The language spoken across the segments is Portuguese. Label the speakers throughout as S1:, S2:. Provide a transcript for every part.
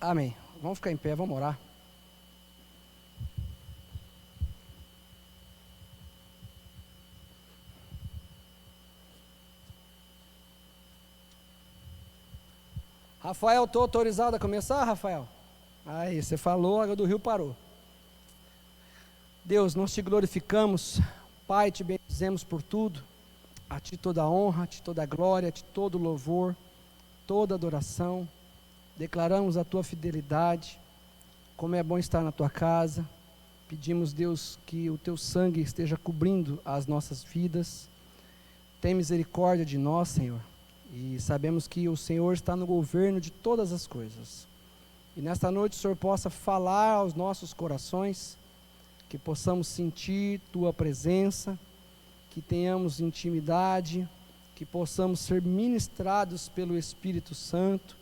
S1: Amém. Vamos ficar em pé, vamos orar. Rafael, estou autorizado a começar, Rafael? Aí, você falou, a água do rio parou. Deus, nós te glorificamos, Pai, te bendizemos por tudo. A ti toda a honra, a ti toda a glória, a ti todo o louvor, toda a adoração. Declaramos a tua fidelidade, como é bom estar na tua casa. Pedimos, Deus, que o teu sangue esteja cobrindo as nossas vidas. Tem misericórdia de nós, Senhor. E sabemos que o Senhor está no governo de todas as coisas. E nesta noite o Senhor possa falar aos nossos corações, que possamos sentir tua presença, que tenhamos intimidade, que possamos ser ministrados pelo Espírito Santo,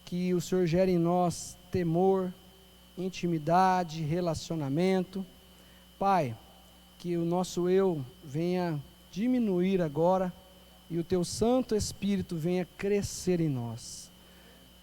S1: que o Senhor gere em nós temor, intimidade, relacionamento. Pai, que o nosso eu venha diminuir agora e o teu Santo Espírito venha crescer em nós.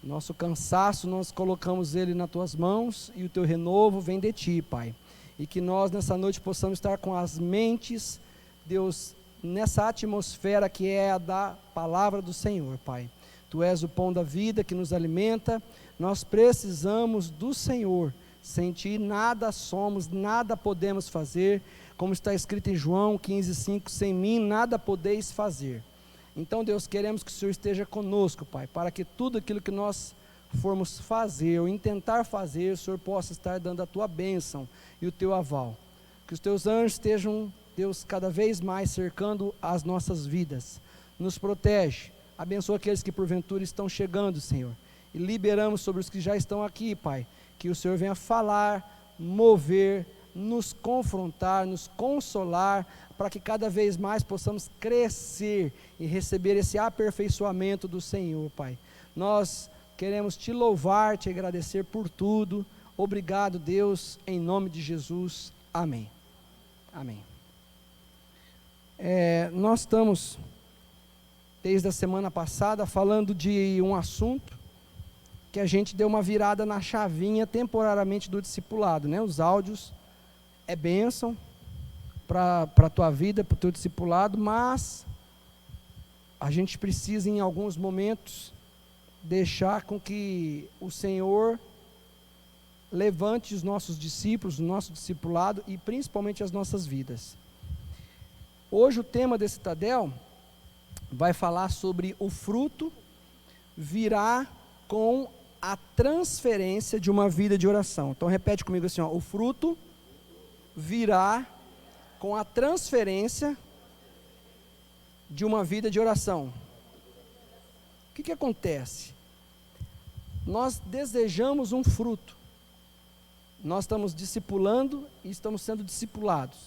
S1: Nosso cansaço, nós colocamos ele nas tuas mãos e o teu renovo vem de ti, Pai. E que nós nessa noite possamos estar com as mentes, Deus, nessa atmosfera que é a da palavra do Senhor, Pai. Tu és o pão da vida que nos alimenta, nós precisamos do Senhor. Sem ti nada somos, nada podemos fazer, como está escrito em João 15:5, sem mim nada podeis fazer. Então, Deus, queremos que o Senhor esteja conosco, Pai, para que tudo aquilo que nós formos fazer ou intentar fazer, o Senhor possa estar dando a tua bênção e o teu aval. Que os teus anjos estejam, Deus, cada vez mais cercando as nossas vidas. Nos protege, abençoa aqueles que porventura estão chegando, Senhor. E liberamos sobre os que já estão aqui, Pai, que o Senhor venha falar, mover, nos confrontar, nos consolar, para que cada vez mais possamos crescer e receber esse aperfeiçoamento do Senhor, Pai. Nós queremos te louvar, te agradecer por tudo. Obrigado, Deus, em nome de Jesus. Amém. Amém. Nós estamos, desde a semana passada, falando de um assunto que a gente deu uma virada na chavinha temporariamente do discipulado, né? Os áudios é bênção para a tua vida, para o teu discipulado, mas a gente precisa em alguns momentos deixar com que o Senhor levante os nossos discípulos, o nosso discipulado e principalmente as nossas vidas. Hoje o tema desse Tadel vai falar sobre o fruto virá com a transferência de uma vida de oração. Então repete comigo assim, ó, o fruto virá com a transferência de uma vida de oração. O que acontece? Nós desejamos um fruto. Nós estamos discipulando e estamos sendo discipulados.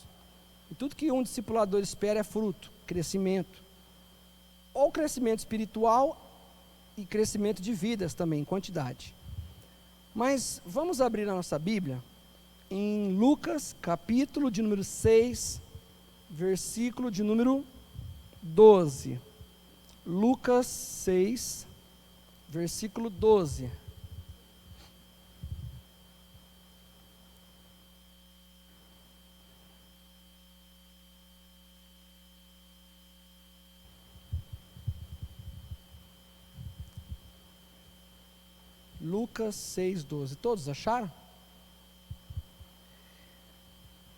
S1: E tudo que um discipulador espera é fruto, crescimento. Ou crescimento espiritual e crescimento de vidas também, em quantidade. Mas vamos abrir a nossa Bíblia em Lucas, capítulo de número 6, versículo de número 12. Lucas 6, versículo 12. Lucas 6, 12. Todos acharam?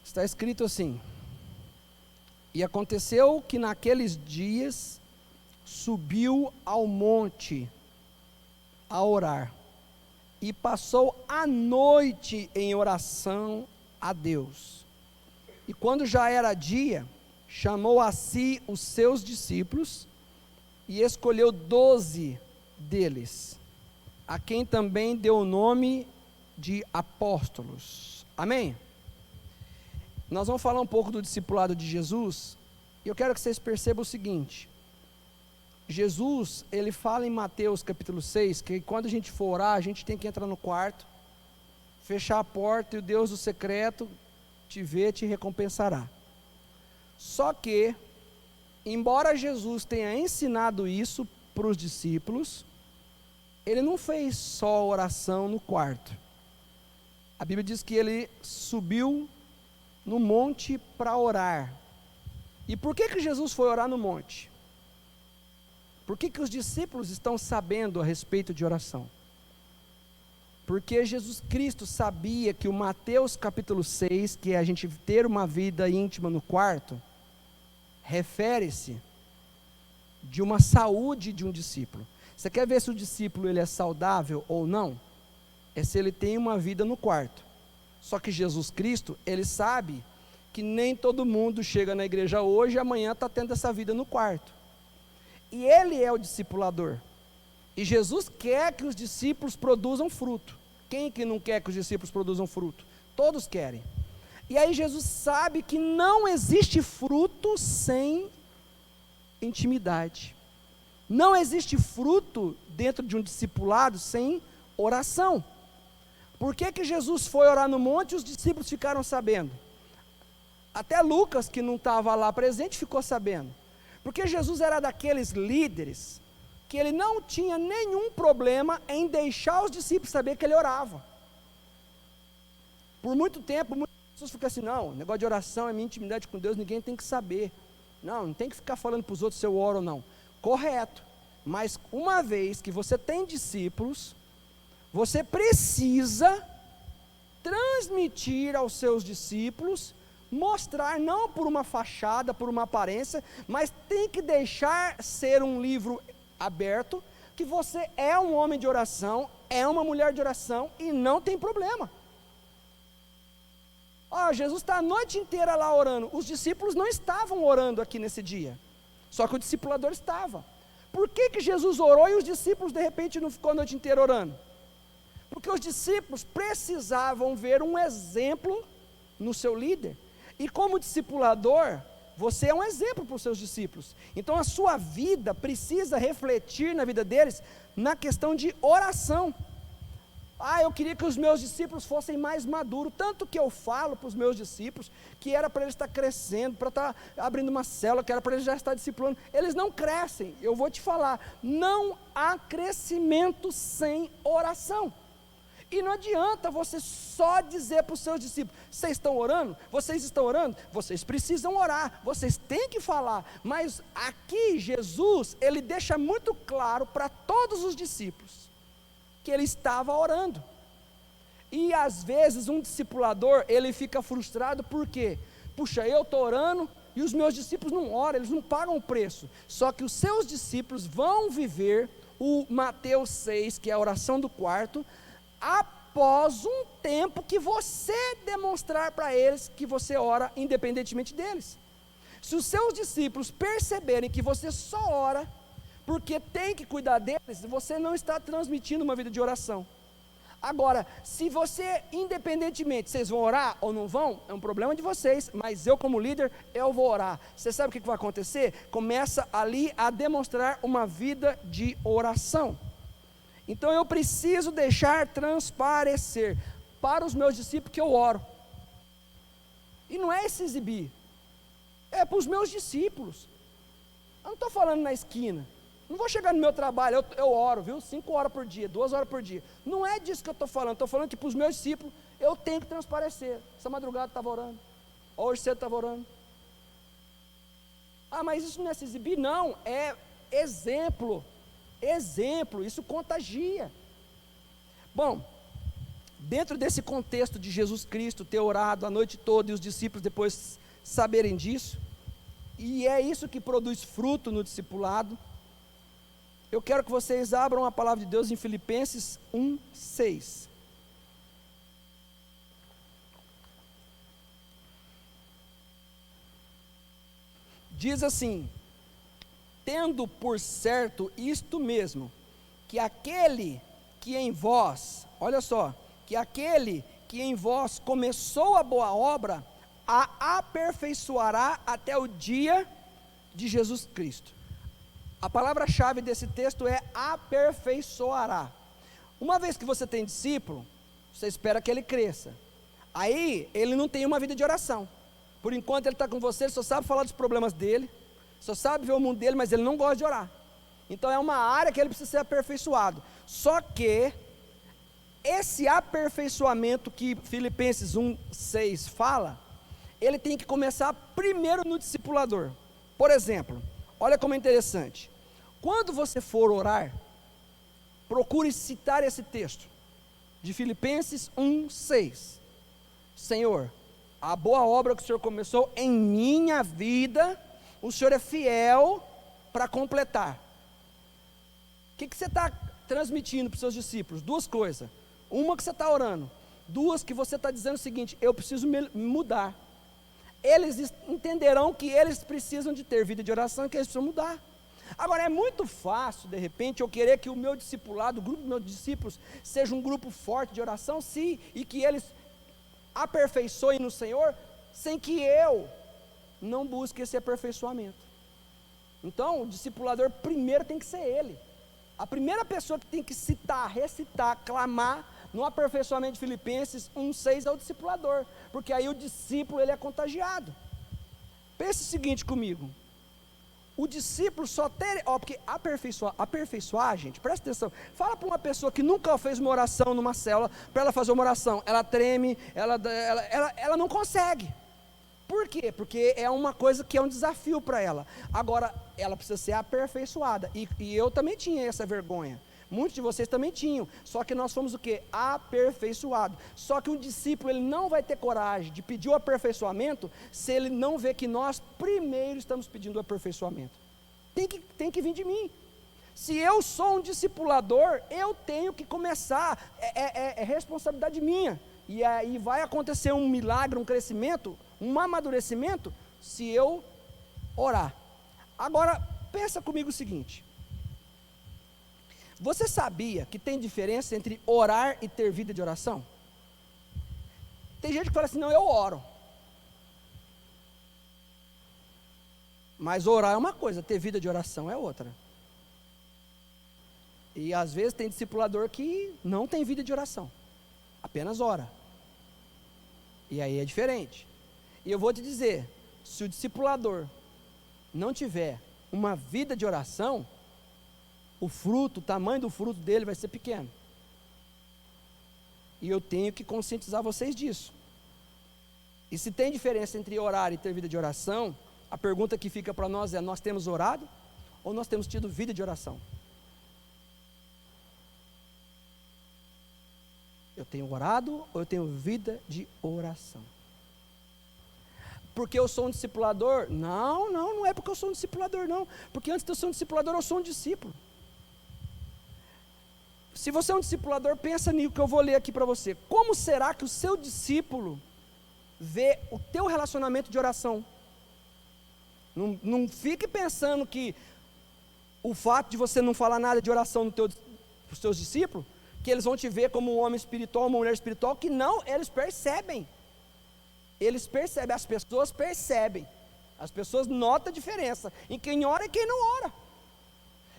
S1: Está escrito assim: e aconteceu que naqueles dias subiu ao monte a orar, e passou a noite em oração a Deus. E quando já era dia, chamou a si os seus discípulos, e escolheu 12 deles, a quem também deu o nome de apóstolos. Amém? Nós vamos falar um pouco do discipulado de Jesus, e eu quero que vocês percebam o seguinte: Jesus, ele fala em Mateus capítulo 6, que quando a gente for orar, a gente tem que entrar no quarto, fechar a porta, e o Deus do secreto te vê, te recompensará. Só que, embora Jesus tenha ensinado isso para os discípulos, ele não fez só oração no quarto. A Bíblia diz que ele subiu no monte para orar. E por que Jesus foi orar no monte? Por que os discípulos estão sabendo a respeito de oração? Porque Jesus Cristo sabia que o Mateus capítulo 6, que é a gente ter uma vida íntima no quarto, refere-se de uma saúde de um discípulo. Você quer ver se o discípulo ele é saudável ou não? É se ele tem uma vida no quarto. Só que Jesus Cristo, ele sabe que nem todo mundo chega na igreja hoje e amanhã está tendo essa vida no quarto. E ele é o discipulador. E Jesus quer que os discípulos produzam fruto. Quem que não quer que os discípulos produzam fruto? Todos querem. E aí Jesus sabe que não existe fruto sem intimidade. Não existe fruto dentro de um discipulado sem oração. Por que Jesus foi orar no monte e os discípulos ficaram sabendo? Até Lucas, que não estava lá presente, ficou sabendo. Porque Jesus era daqueles líderes que ele não tinha nenhum problema em deixar os discípulos saber que ele orava. Por muito tempo, muitas pessoas ficam assim, não, negócio de oração é minha intimidade com Deus, ninguém tem que saber. Não tem que ficar falando para os outros se eu oro ou não. Correto, mas uma vez que você tem discípulos, você precisa transmitir aos seus discípulos, mostrar não por uma fachada, por uma aparência, mas tem que deixar ser um livro aberto, que você é um homem de oração, é uma mulher de oração e não tem problema. Jesus está a noite inteira lá orando. Os discípulos não estavam orando aqui nesse dia, só que o discipulador estava. Por que Jesus orou e os discípulos de repente não ficou a noite inteira orando? Porque os discípulos precisavam ver um exemplo no seu líder. E como discipulador, você é um exemplo para os seus discípulos. Então a sua vida precisa refletir na vida deles na questão de oração. Eu queria que os meus discípulos fossem mais maduros, tanto que eu falo para os meus discípulos, que era para eles estar crescendo, para estar abrindo uma célula, que era para eles já estar discipulando. Eles não crescem, eu vou te falar, não há crescimento sem oração. E não adianta você só dizer para os seus discípulos, vocês estão orando? Vocês estão orando? Vocês precisam orar, vocês têm que falar. Mas aqui Jesus, ele deixa muito claro para todos os discípulos, que ele estava orando. E às vezes um discipulador, ele fica frustrado, por quê? Puxa, eu estou orando e os meus discípulos não oram, eles não pagam o preço. Só que os seus discípulos vão viver o Mateus 6, que é a oração do quarto, após um tempo que você demonstrar para eles que você ora independentemente deles. Se os seus discípulos perceberem que você só ora porque tem que cuidar deles, você não está transmitindo uma vida de oração. Agora, se você, independentemente, vocês vão orar ou não vão, é um problema de vocês, mas eu como líder, eu vou orar. Você sabe o que vai acontecer? Começa ali a demonstrar uma vida de oração. Então eu preciso deixar transparecer para os meus discípulos que eu oro. E não é se exibir, é para os meus discípulos. Eu não estou falando na esquina. Não vou chegar no meu trabalho, eu oro, viu? 5 horas por dia, 2 horas por dia. Não é disso que eu estou falando que para os meus discípulos eu tenho que transparecer. Essa madrugada estava orando, hoje cedo estava orando. Mas isso não é se exibir? Não, é exemplo. Exemplo, isso contagia. Bom, dentro desse contexto de Jesus Cristo ter orado a noite toda e os discípulos depois saberem disso, e é isso que produz fruto no discipulado, eu quero que vocês abram a palavra de Deus em Filipenses 1:6. Diz assim: tendo por certo isto mesmo, que aquele que em vós, olha só, que aquele que em vós começou a boa obra, a aperfeiçoará até o dia de Jesus Cristo. A palavra-chave desse texto é aperfeiçoará. Uma vez que você tem discípulo, você espera que ele cresça. Aí, ele não tem uma vida de oração. Por enquanto ele está com você, ele só sabe falar dos problemas dele, só sabe ver o mundo dele, mas ele não gosta de orar. Então é uma área que ele precisa ser aperfeiçoado. Só que esse aperfeiçoamento que Filipenses 1:6 fala, ele tem que começar primeiro no discipulador. Por exemplo, olha como é interessante. Quando você for orar, procure citar esse texto de Filipenses 1:6. Senhor, a boa obra que o Senhor começou em minha vida, o Senhor é fiel para completar. O que você está transmitindo para os seus discípulos? Duas coisas. Uma, que você está orando. Duas, que você está dizendo o seguinte: eu preciso me mudar. Eles entenderão que eles precisam de ter vida de oração e que eles precisam mudar. Agora, é muito fácil, de repente, eu querer que o meu discipulado, o grupo dos meus discípulos, seja um grupo forte de oração, sim, e que eles aperfeiçoem no Senhor, sem que eu não busque esse aperfeiçoamento. Então, o discipulador primeiro tem que ser ele. A primeira pessoa que tem que citar, recitar, clamar no aperfeiçoamento de Filipenses 1:6 é o discipulador, porque aí o discípulo ele é contagiado. Pense o seguinte comigo: o discípulo só tem, porque aperfeiçoar, gente, presta atenção, fala para uma pessoa que nunca fez uma oração numa célula, para ela fazer uma oração, ela treme, ela não consegue. Por quê? Porque é uma coisa que é um desafio para ela. Agora, ela precisa ser aperfeiçoada, e eu também tinha essa vergonha, muitos de vocês também tinham, só que nós fomos o quê? Aperfeiçoados. Só que um discípulo, ele não vai ter coragem de pedir o aperfeiçoamento, se ele não vê que nós primeiro estamos pedindo o aperfeiçoamento. Tem que vir de mim. Se eu sou um discipulador, eu tenho que começar, é responsabilidade minha, e aí vai acontecer um milagre, um crescimento, um amadurecimento, se eu orar. Agora, pensa comigo o seguinte: você sabia que tem diferença entre orar e ter vida de oração? Tem gente que fala assim: não, eu oro. Mas orar é uma coisa, ter vida de oração é outra. E às vezes tem discipulador que não tem vida de oração, apenas ora. E aí é diferente. E eu vou te dizer, se o discipulador não tiver uma vida de oração, o tamanho do fruto dele vai ser pequeno. E eu tenho que conscientizar vocês disso. E se tem diferença entre orar e ter vida de oração, a pergunta que fica para nós é: nós temos orado ou nós temos tido vida de oração? Eu tenho orado ou eu tenho vida de oração? Porque eu sou um discipulador? Não é porque eu sou um discipulador, não. Porque antes de eu ser um discipulador, eu sou um discípulo. Se você é um discipulador, pensa nisso que eu vou ler aqui para você. Como será que o seu discípulo vê o teu relacionamento de oração? Não fique pensando que o fato de você não falar nada de oração para os seus discípulos, que eles vão te ver como um homem espiritual, uma mulher espiritual, que não, eles percebem. Eles percebem, as pessoas percebem, as pessoas notam a diferença em quem ora e quem não ora.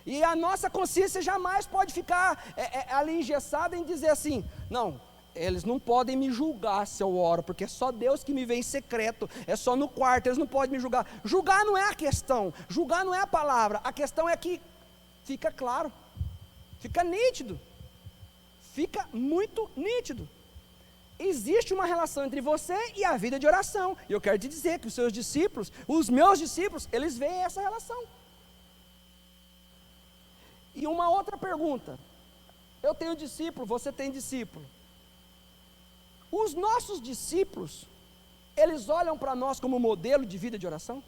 S1: E a nossa consciência jamais pode ficar ali engessada em dizer assim: não, eles não podem me julgar se eu oro, porque é só Deus que me vê em secreto, é só no quarto, eles não podem me julgar. Julgar não é a questão, julgar não é a palavra, a questão é que fica claro, fica nítido, fica muito nítido. Existe uma relação entre você e a vida de oração, e eu quero te dizer que os seus discípulos, os meus discípulos, eles veem essa relação. E uma outra pergunta: eu tenho discípulo, você tem discípulo. Os nossos discípulos, eles olham para nós como modelo de vida de oração?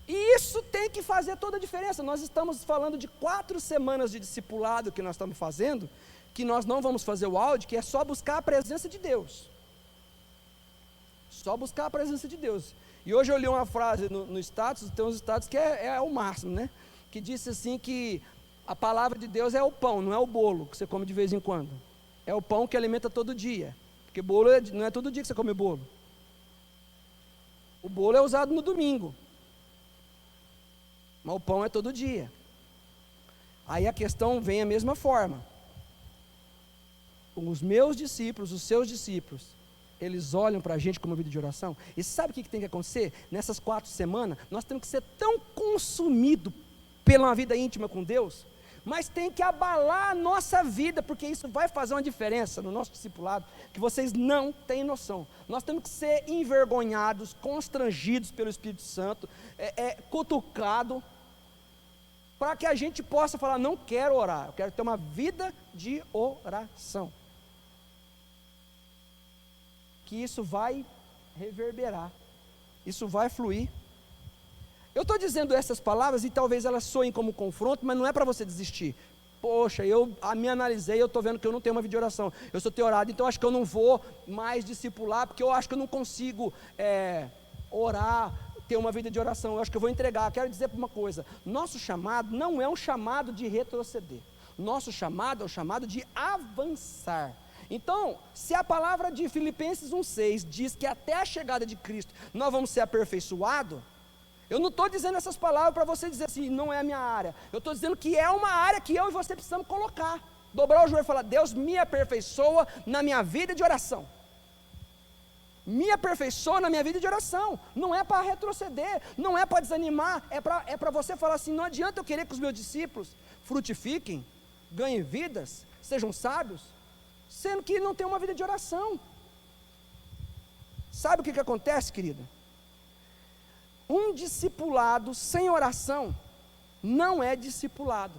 S1: E isso tem que fazer toda a diferença. Nós estamos falando de 4 semanas de discipulado que nós estamos fazendo, que nós não vamos fazer o áudio, que é só buscar a presença de Deus. Só buscar a presença de Deus. E hoje eu li uma frase no status, tem uns status que é o máximo, né? Que disse assim que a palavra de Deus é o pão, não é o bolo que você come de vez em quando. É o pão que alimenta todo dia. Porque bolo não é todo dia que você come bolo. O bolo é usado no domingo. Mas o pão é todo dia. Aí a questão vem a mesma forma. Os meus discípulos, os seus discípulos, eles olham para a gente como vida de oração. E sabe o que tem que acontecer? Nessas 4 semanas, nós temos que ser tão consumidos pela vida íntima com Deus, mas tem que abalar a nossa vida, porque isso vai fazer uma diferença no nosso discipulado, que vocês não têm noção. Nós temos que ser envergonhados, constrangidos pelo Espírito Santo, cutucado, para que a gente possa falar, não quero orar, eu quero ter uma vida de oração. Que isso vai reverberar, isso vai fluir. Eu estou dizendo essas palavras e talvez elas soem como confronto, mas não é para você desistir. Poxa, eu me analisei, eu estou vendo que eu não tenho uma vida de oração, eu sou teorado, então acho que eu não vou mais discipular, porque eu acho que eu não consigo orar, ter uma vida de oração, eu acho que eu vou entregar. Quero dizer uma coisa, nosso chamado não é um chamado de retroceder, nosso chamado é um chamado de avançar. Então, se a palavra de Filipenses 1,6 diz que até a chegada de Cristo nós vamos ser aperfeiçoados, eu não estou dizendo essas palavras para você dizer assim, não é a minha área. Eu estou dizendo que é uma área que eu e você precisamos colocar. Dobrar o joelho e falar, Deus me aperfeiçoa na minha vida de oração. Me aperfeiçoa na minha vida de oração. Não é para retroceder, não é para desanimar, é para você falar assim, não adianta eu querer que os meus discípulos frutifiquem, ganhem vidas, sejam sábios, sendo que não tem uma vida de oração. Sabe o que acontece, querido? Um discipulado sem oração não é discipulado.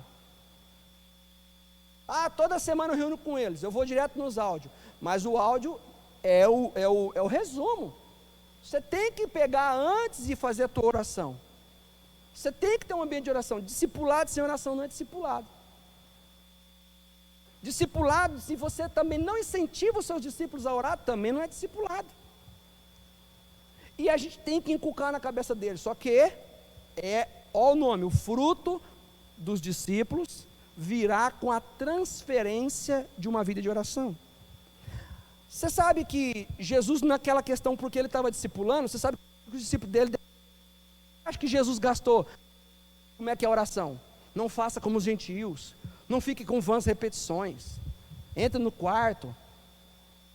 S1: Toda semana eu reúno com eles, eu vou direto nos áudios, mas o áudio é o resumo. Você tem que pegar antes de fazer a tua oração. Você tem que ter um ambiente de oração. Discipulado sem oração não é discipulado. Discipulado, se você também não incentiva os seus discípulos a orar, também não é discipulado. E a gente tem que inculcar na cabeça deles, só que olha o nome, o fruto dos discípulos virá com a transferência de uma vida de oração. Você sabe que Jesus, naquela questão, porque ele estava discipulando, você sabe que os discípulos dele, acho que Jesus gastou, como é que é a oração? Não faça como os gentios, não fique com vãs repetições, entra no quarto.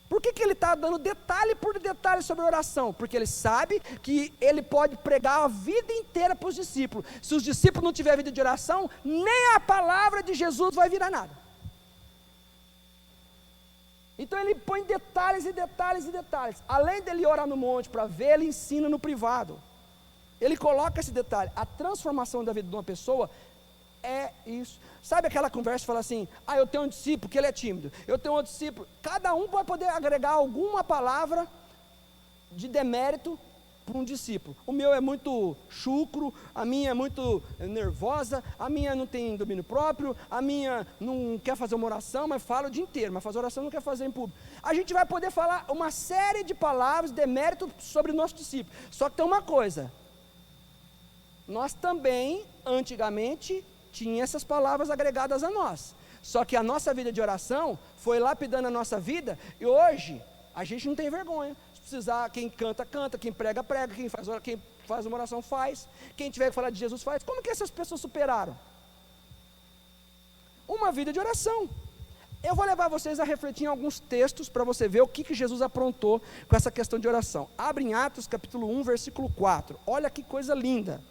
S1: Por que ele está dando detalhe por detalhe sobre a oração? Porque ele sabe que ele pode pregar a vida inteira para os discípulos. Se os discípulos não tiverem vida de oração, nem a palavra de Jesus vai virar nada. Então ele põe detalhes e detalhes e detalhes. Além dele orar no monte para ver, ele ensina no privado. Ele coloca esse detalhe. A transformação da vida de uma pessoa é isso. Sabe aquela conversa que fala assim, eu tenho um discípulo que ele é tímido, eu tenho outro discípulo, cada um vai poder agregar alguma palavra de demérito para um discípulo. O meu é muito chucro, a minha é muito nervosa, a minha não tem domínio próprio, a minha não quer fazer uma oração, mas fala o dia inteiro, mas fazer oração não quer fazer em público. A gente vai poder falar uma série de palavras, demérito sobre o nosso discípulo. Só que tem uma coisa, nós também, antigamente, tinha essas palavras agregadas a nós, só que a nossa vida de oração foi lapidando a nossa vida, e hoje a gente não tem vergonha. Se precisar, quem canta, canta, quem prega, prega, quem faz uma oração, faz, quem tiver que falar de Jesus, faz. Como que essas pessoas superaram? Uma vida de oração. Eu vou levar vocês a refletir em alguns textos, para você ver o que Jesus aprontou com essa questão de oração. Abre em Atos capítulo 1, versículo 4, olha que coisa linda.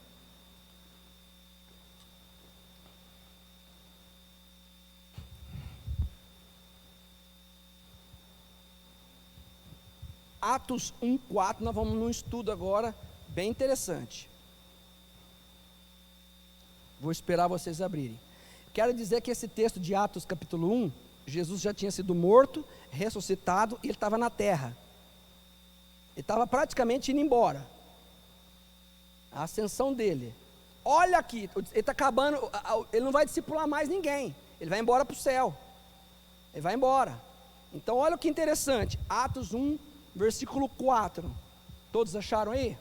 S1: Atos 1:4, nós vamos num estudo agora, bem interessante. Vou esperar vocês abrirem. Quero dizer que esse texto de Atos capítulo 1, Jesus já tinha sido morto, ressuscitado, e ele estava na terra. Ele estava praticamente indo embora. A ascensão dele. Olha aqui, ele está acabando, ele não vai discipular mais ninguém, ele vai embora para o céu. Ele vai embora. Então olha que interessante, Atos 1, versículo 4, todos acharam aí?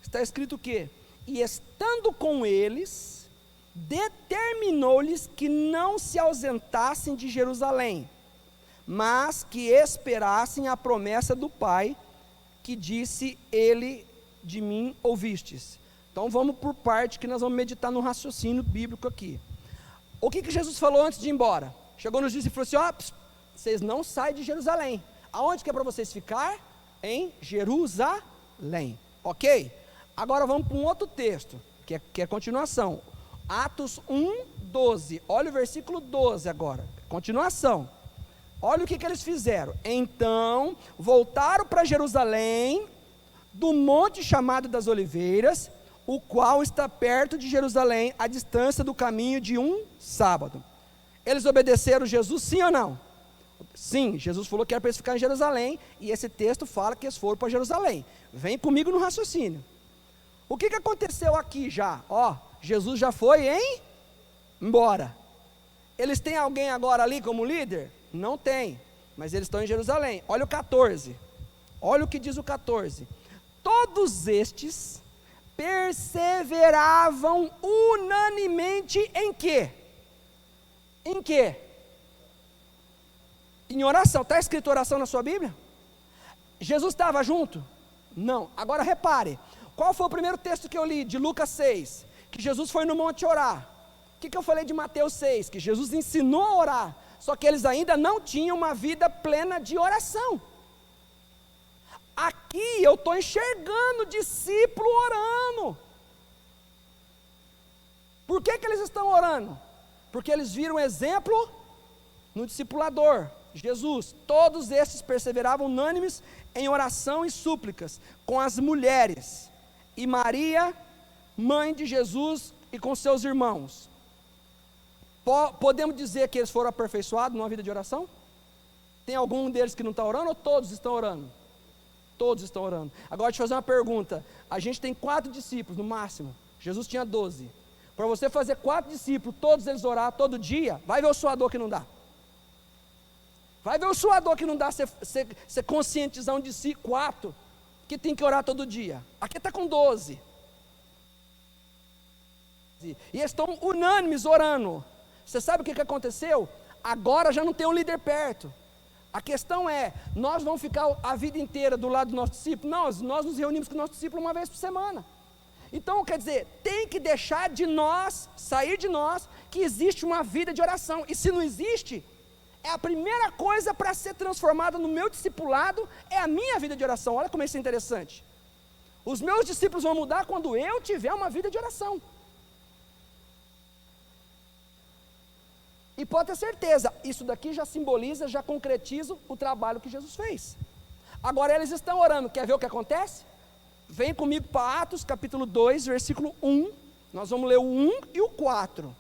S1: Está escrito o quê? E estando com eles, determinou-lhes que não se ausentassem de Jerusalém, mas que esperassem a promessa do Pai, que disse, ele de mim ouvistes. Então vamos por parte, que nós vamos meditar no raciocínio bíblico aqui. O que Jesus falou antes de ir embora? Chegou nos dias e falou assim, vocês não saem de Jerusalém. Aonde que é para vocês ficar? em Jerusalém. Ok? Agora vamos para um outro texto, que é a continuação. Atos 1:12. Olha o versículo 12 agora. Continuação. Olha o que eles fizeram. Então, voltaram para Jerusalém, do monte chamado das Oliveiras, o qual está perto de Jerusalém, à distância do caminho de um sábado. Eles obedeceram Jesus, sim ou não? Sim, Jesus falou que era para eles ficarem em Jerusalém, e esse texto fala que eles foram para Jerusalém. Vem comigo no raciocínio. O que aconteceu aqui já? Jesus já foi embora. Eles têm alguém agora ali como líder? Não tem, mas eles estão em Jerusalém. Olha o 14. Olha o que diz o 14. Todos estes perseveravam unanimemente em quê? Em quê? Em oração. Está escrito oração na sua Bíblia? Jesus estava junto? Não. Agora repare, qual foi o primeiro texto que eu li de Lucas 6? Que Jesus foi no monte orar. O que eu falei de Mateus 6? Que Jesus ensinou a orar, só que eles ainda não tinham uma vida plena de oração. Aqui eu estou enxergando discípulo orando. Por que eles estão orando? Porque eles viram exemplo no discipulador, Jesus. Todos estes perseveravam unânimes em oração e súplicas com as mulheres, e Maria, mãe de Jesus, e com seus irmãos. Podemos dizer que eles foram aperfeiçoados numa vida de oração? Tem algum deles que não está orando, ou todos estão orando? Todos estão orando. Agora deixa eu fazer uma pergunta. A gente tem 4 discípulos no máximo. Jesus tinha 12. Para você fazer 4 discípulos, todos eles orar todo dia, vai ver o suador que não dá. Vai ver o suador que não dá você conscientizar um discípulo, 4, que tem que orar todo dia. Aqui está com 12. E eles estão unânimes orando. Você sabe o que aconteceu? Agora já não tem um líder perto. A questão é, nós vamos ficar a vida inteira do lado do nosso discípulo? Não, nós nos reunimos com o nosso discípulo uma vez por semana. Então, quer dizer, tem que deixar de nós, sair de nós, que existe uma vida de oração. E se não existe, é a primeira coisa para ser transformada no meu discipulado, é a minha vida de oração. Olha como isso é interessante. Os meus discípulos vão mudar quando eu tiver uma vida de oração. E pode ter certeza, isso daqui já simboliza, já concretiza o trabalho que Jesus fez. Agora eles estão orando, quer ver o que acontece? Vem comigo para Atos capítulo 2, versículo 1, nós vamos ler o 1 e o 4.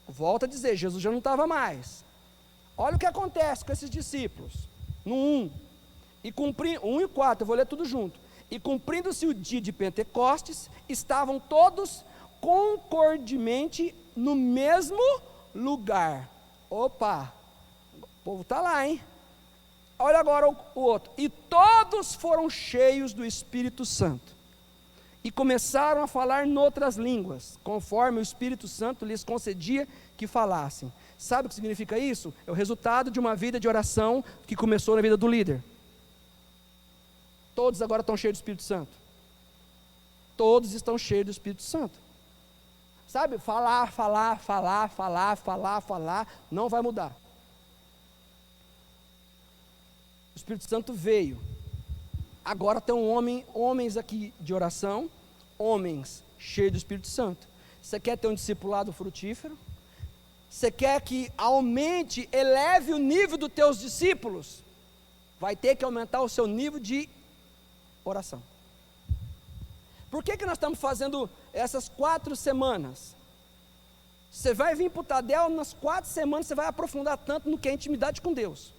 S1: Volto a dizer, Jesus já não estava mais. Olha o que acontece com esses discípulos, no 1, 1 e 4, eu vou ler tudo junto. E cumprindo-se o dia de Pentecostes, estavam todos concordemente no mesmo lugar. Opa, o povo está lá, hein? Olha agora o outro. E todos foram cheios do Espírito Santo, e começaram a falar noutras línguas, conforme o Espírito Santo lhes concedia que falassem. Sabe o que significa isso? É o resultado de uma vida de oração que começou na vida do líder. Todos agora estão cheios do Espírito Santo. Todos estão cheios do Espírito Santo. Sabe, falar, não vai mudar. O Espírito Santo veio. Agora tem homens aqui de oração, homens cheios do Espírito Santo. Você quer ter um discipulado frutífero? Você quer que aumente, eleve o nível dos teus discípulos? Vai ter que aumentar o seu nível de oração. Por que nós estamos fazendo essas 4 semanas? Você vai vir para o Tadel, nas 4 semanas você vai aprofundar tanto no que é intimidade com Deus.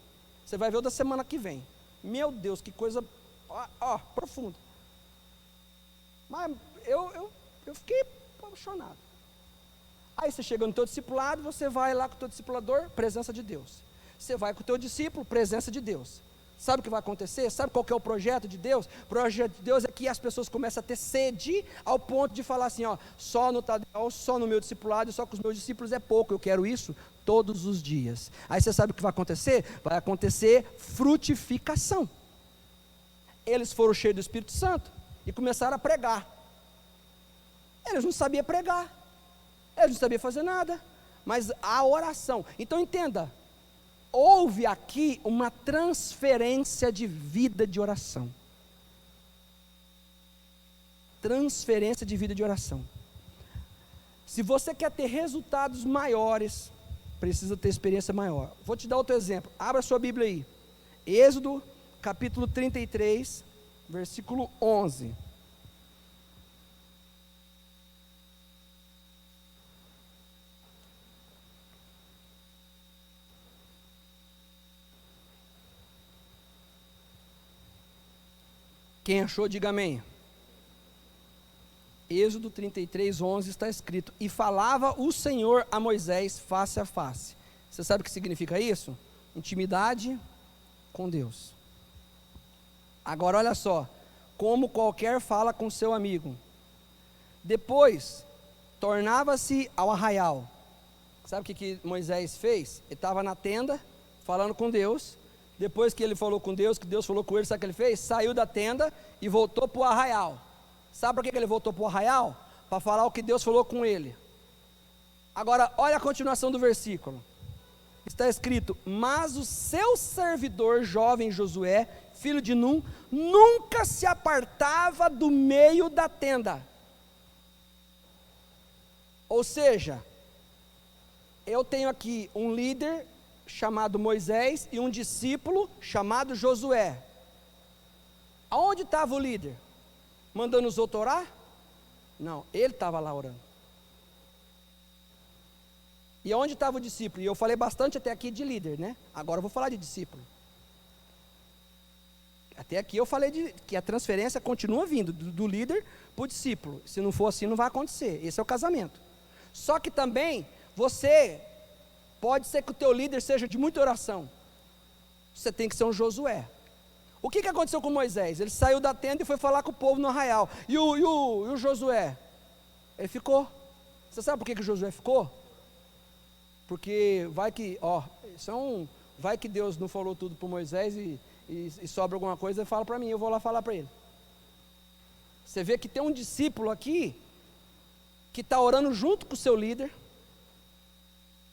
S1: Você vai ver o da semana que vem. Meu Deus, que coisa profunda. Mas eu fiquei apaixonado. Aí você chega no teu discipulado, você vai lá com o teu discipulador, presença de Deus. Você vai com o teu discípulo, presença de Deus. Sabe o que vai acontecer? Sabe qual que é o projeto de Deus? O projeto de Deus é que as pessoas começam a ter sede, ao ponto de falar assim, só no Tadel, só no meu discipulado, só com os meus discípulos é pouco, eu quero isso todos os dias. Aí você sabe o que vai acontecer? Vai acontecer frutificação. Eles foram cheios do Espírito Santo e começaram a pregar. Eles não sabiam pregar, eles não sabiam fazer nada, mas a oração. Então entenda, houve aqui uma transferência de vida de oração. Transferência de vida de oração. Se você quer ter resultados maiores, precisa ter experiência maior. Vou te dar outro exemplo. Abra sua Bíblia aí. Êxodo, capítulo 33, versículo 11. Quem achou, diga amém. Êxodo 33, 11 está escrito: e falava o Senhor a Moisés face a face. Você sabe o que significa isso? Intimidade com Deus. Agora olha só, como qualquer fala com seu amigo. Depois, tornava-se ao arraial. Sabe o que Moisés fez? Ele estava na tenda, falando com Deus. Depois que ele falou com Deus, que Deus falou com ele, sabe o que ele fez? Saiu da tenda e voltou para o arraial. Sabe por que ele voltou para o arraial? Para falar o que Deus falou com ele. Agora, olha a continuação do versículo. Está escrito: mas o seu servidor jovem Josué, filho de Num, nunca se apartava do meio da tenda. Ou seja, eu tenho aqui um líder chamado Moisés e um discípulo chamado Josué. Aonde estava o líder? Mandando os outros orar? Não, ele estava lá orando. E aonde estava o discípulo? E eu falei bastante até aqui de líder, né? Agora eu vou falar de discípulo. Até aqui eu falei que a transferência continua vindo do líder para o discípulo. Se não for assim, não vai acontecer. Esse é o casamento. Só que também, pode ser que o teu líder seja de muita oração. Você tem que ser um Josué. O que aconteceu com Moisés? Ele saiu da tenda e foi falar com o povo no arraial. E o Josué? Ele ficou. Você sabe por que o Josué ficou? Porque vai que Deus não falou tudo para Moisés e sobra alguma coisa, fala para mim, eu vou lá falar para ele. Você vê que tem um discípulo aqui, que está orando junto com o seu líder,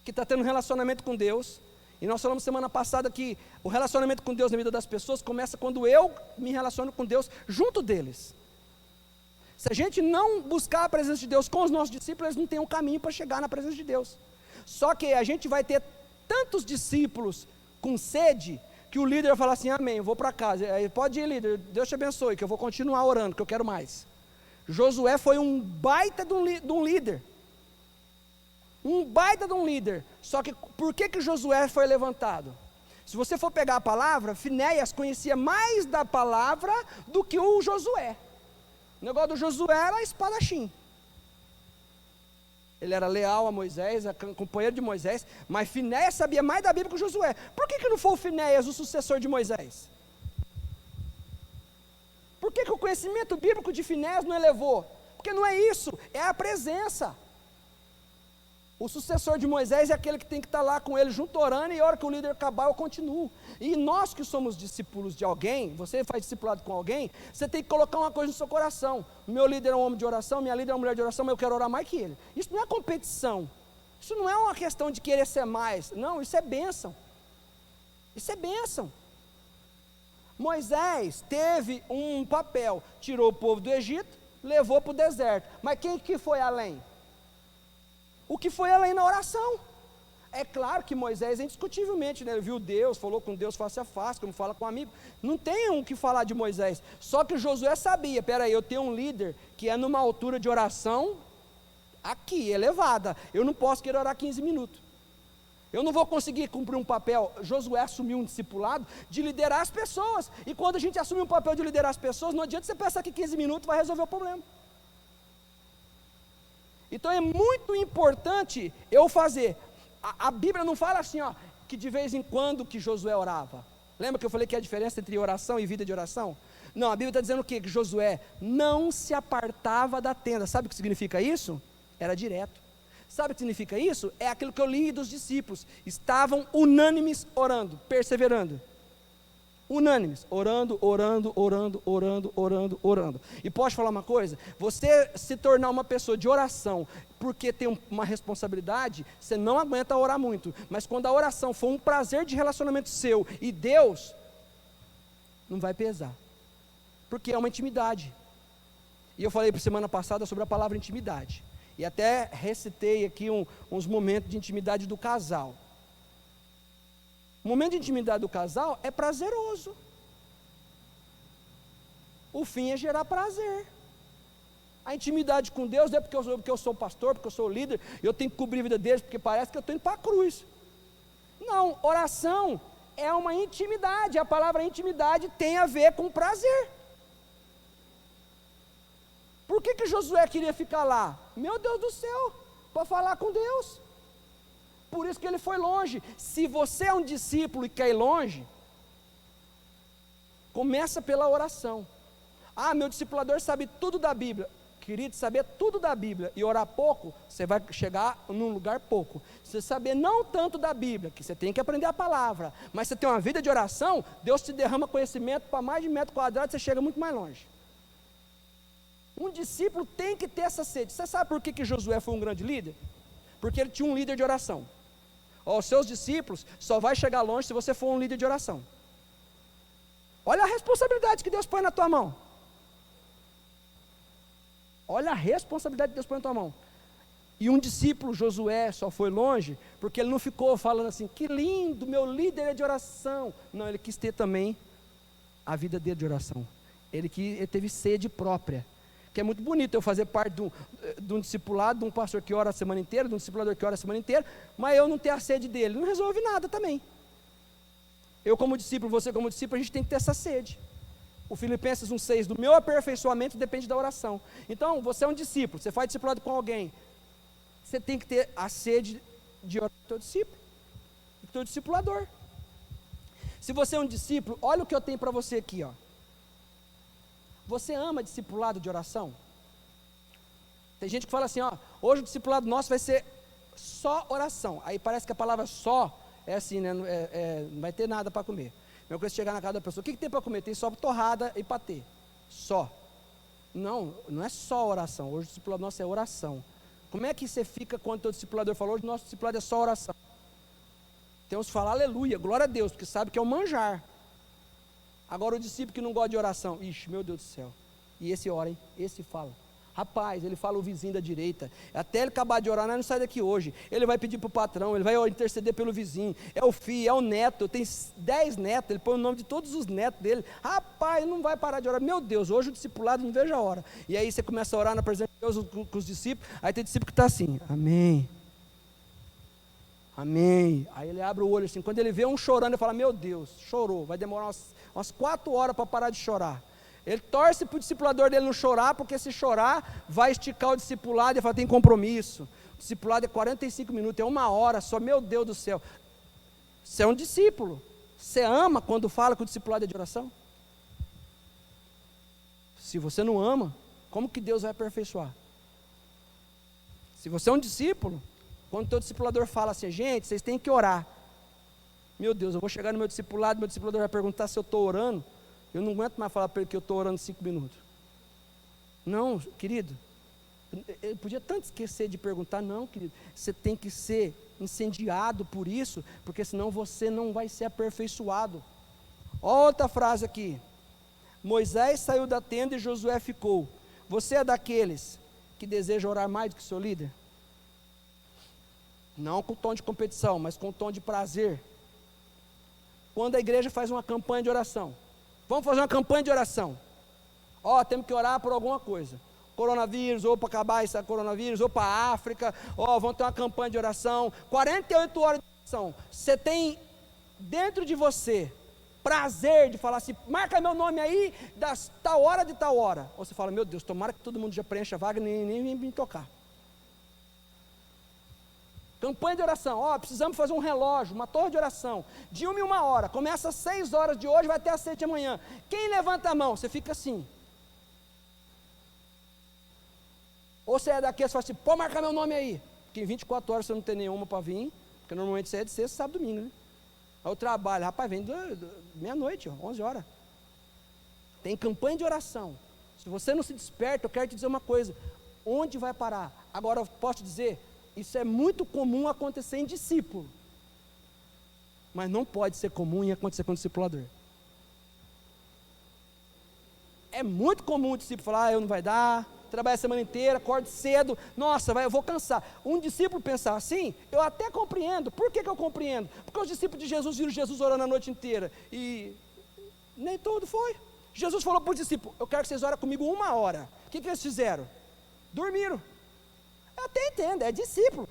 S1: que está tendo um relacionamento com Deus. E nós falamos semana passada que o relacionamento com Deus na vida das pessoas começa quando eu me relaciono com Deus junto deles. Se a gente não buscar a presença de Deus com os nossos discípulos, eles não têm um caminho para chegar na presença de Deus. Só que a gente vai ter tantos discípulos com sede, que o líder vai falar assim: amém, eu vou para casa. Aí, pode ir, líder, Deus te abençoe, que eu vou continuar orando, que eu quero mais. Josué foi um baita de um líder. Um baita de um líder. Só que por que Josué foi levantado? Se você for pegar a palavra, Finéias conhecia mais da palavra do que o Josué. O negócio do Josué era espadachim. Ele era leal a Moisés, companheiro de Moisés, mas Finéias sabia mais da Bíblia que o Josué. Por que não foi o Finéias o sucessor de Moisés? Por que o conhecimento bíblico de Finéias não elevou? Porque não é isso, é a presença. O sucessor de Moisés é aquele que tem que estar lá com ele junto orando, e a hora que o líder acabar eu continuo. E nós que somos discípulos de alguém, você faz discipulado com alguém, você tem que colocar uma coisa no seu coração: meu líder é um homem de oração, minha líder é uma mulher de oração, mas eu quero orar mais que ele. Isso não é competição, isso não é uma questão de querer ser mais, não, isso é bênção. Isso é bênção. Moisés teve um papel, tirou o povo do Egito, levou para o deserto, mas quem que foi além? O que foi além na oração. É claro que Moisés, indiscutivelmente, né, viu Deus, falou com Deus face a face, como fala com um amigo. Não tem o que falar de Moisés. Só que Josué sabia: peraí, eu tenho um líder que é numa altura de oração aqui, elevada. Eu não posso querer orar 15 minutos. Eu não vou conseguir cumprir um papel. Josué assumiu um discipulado de liderar as pessoas. E quando a gente assume um papel de liderar as pessoas, não adianta você pensar que 15 minutos vai resolver o problema. Então é muito importante eu fazer. A Bíblia não fala assim, que de vez em quando que Josué orava. Lembra que eu falei que é a diferença entre oração e vida de oração? Não, a Bíblia está dizendo o quê? Que Josué não se apartava da tenda. Sabe o que significa isso? Era direto. Sabe o que significa isso? É aquilo que eu li dos discípulos. Estavam unânimes orando, perseverando. Unânimes, orando, orando, orando, orando, orando, orando. E posso falar uma coisa? Você se tornar uma pessoa de oração, porque tem uma responsabilidade, você não aguenta orar muito. Mas quando a oração for um prazer de relacionamento seu e Deus, não vai pesar. Porque é uma intimidade. E eu falei semana passada sobre a palavra intimidade. E até recitei aqui uns momentos de intimidade do casal. O momento de intimidade do casal é prazeroso. O fim é gerar prazer. A intimidade com Deus não é porque eu sou pastor, porque eu sou líder, eu tenho que cobrir a vida deles, porque parece que eu estou indo para a cruz. Não, oração é uma intimidade. A palavra intimidade tem a ver com prazer. Por que Josué queria ficar lá? Meu Deus do céu, para falar com Deus. Por isso que ele foi longe. Se você é um discípulo e quer ir longe, começa pela oração. Ah, meu discipulador sabe tudo da Bíblia. Querido, saber tudo da Bíblia e orar pouco, você vai chegar num lugar pouco. Se você saber não tanto da Bíblia, que você tem que aprender a palavra, mas você tem uma vida de oração, Deus te derrama conhecimento para mais de metro quadrado, você chega muito mais longe. Um discípulo tem que ter essa sede. Você sabe por que Josué foi um grande líder? Porque ele tinha um líder de oração. Os seus discípulos só vai chegar longe se você for um líder de oração. Olha a responsabilidade que Deus põe na tua mão. Olha a responsabilidade que Deus põe na tua mão. E um discípulo, Josué, só foi longe porque ele não ficou falando assim, que lindo, meu líder é de oração. Não, ele quis ter também a vida dele de oração. Ele teve sede própria. Que é muito bonito eu fazer parte de um discipulado, de um pastor que ora a semana inteira, de um discipulador que ora a semana inteira, mas eu não ter a sede dele, não resolve nada também. Eu como discípulo, você como discípulo, a gente tem que ter essa sede. O Filipenses 1,6, do meu aperfeiçoamento depende da oração. Então, você é um discípulo, você faz discipulado com alguém, você tem que ter a sede de orar com o teu discípulo, com o teu discipulador. Se você é um discípulo, olha o que eu tenho para você aqui, ó. Você ama discipulado de oração? Tem gente que fala assim, ó, hoje o discipulado nosso vai ser só oração. Aí parece que a palavra só é assim, né? Não vai ter nada para comer. Meu coisa é chegar na casa da pessoa, o que tem para comer? Tem só torrada e patê. Só. Não é só oração. Hoje o discipulado nosso é oração. Como é que você fica quando o teu discipulador falou, hoje o nosso discipulado é só oração? Tem uns que falam aleluia, glória a Deus, porque sabe que é o manjar. Agora o discípulo que não gosta de oração, ixi, meu Deus do céu, e esse ora, hein? Esse fala, rapaz, ele fala o vizinho da direita, até ele acabar de orar, não sai daqui hoje, ele vai pedir para o patrão, ele vai interceder pelo vizinho, é o filho, é o neto, tem 10 netos, ele põe o nome de todos os netos dele, rapaz, não vai parar de orar, meu Deus, hoje o discipulado não vejo a hora, e aí você começa a orar na presença de Deus com os discípulos, aí tem discípulo que está assim, amém, amém, aí ele abre o olho assim, quando ele vê um chorando, ele fala, meu Deus, chorou, vai demorar umas 4 horas para parar de chorar. Ele torce para o discipulador dele não chorar, porque se chorar, vai esticar o discipulado e fala, tem compromisso. O discipulado é 45 minutos, é 1 hora só, meu Deus do céu. Você é um discípulo. Você ama quando fala que o discipulado é de oração? Se você não ama, como que Deus vai aperfeiçoar? Se você é um discípulo, quando o teu discipulador fala assim, gente, vocês têm que orar. Meu Deus, eu vou chegar no meu discipulador vai perguntar se eu estou orando, eu não aguento mais falar para ele que eu estou orando 5 minutos. Não, querido, eu podia tanto esquecer de perguntar, não, querido, você tem que ser incendiado por isso, porque senão você não vai ser aperfeiçoado. Outra frase aqui, Moisés saiu da tenda e Josué ficou. Você é daqueles que desejam orar mais do que seu líder? Não com tom de competição, mas com tom de prazer. Quando a igreja faz uma campanha de oração, vamos fazer uma campanha de oração, temos que orar por alguma coisa, coronavírus, ou para acabar esse coronavírus, ou para a África, vamos ter uma campanha de oração, 48 horas de oração, você tem dentro de você prazer de falar assim, marca meu nome aí, das tal hora de tal hora, ou você fala, meu Deus, tomara que todo mundo já preencha a vaga, nem me tocar. Campanha de oração, precisamos fazer um relógio, uma torre de oração, de 1 em 1 hora, começa às 6 horas de hoje, vai até às 7 da manhã, quem levanta a mão? Você fica assim, ou você é daqueles que fala assim, pode marcar meu nome aí, porque em 24 horas você não tem nenhuma para vir, porque normalmente você é de sexta, sábado, domingo, né? Aí eu trabalho, rapaz, vem meia-noite, 11 horas. Tem campanha de oração. Se você não se desperta, eu quero te dizer uma coisa, onde vai parar? Agora eu posso te dizer, isso é muito comum acontecer em discípulo, mas não pode ser comum em acontecer com o discipulador. É muito comum o discípulo falar, eu não vai dar, trabalho a semana inteira, acordo cedo, nossa, eu vou cansar. Um discípulo pensar assim, eu até compreendo. Por que eu compreendo? Porque os discípulos de Jesus viram Jesus orando a noite inteira, e nem tudo foi. Jesus falou para os discípulos, eu quero que vocês orem comigo 1 hora. O que eles fizeram? Dormiram. Eu até entendo, é discípulo.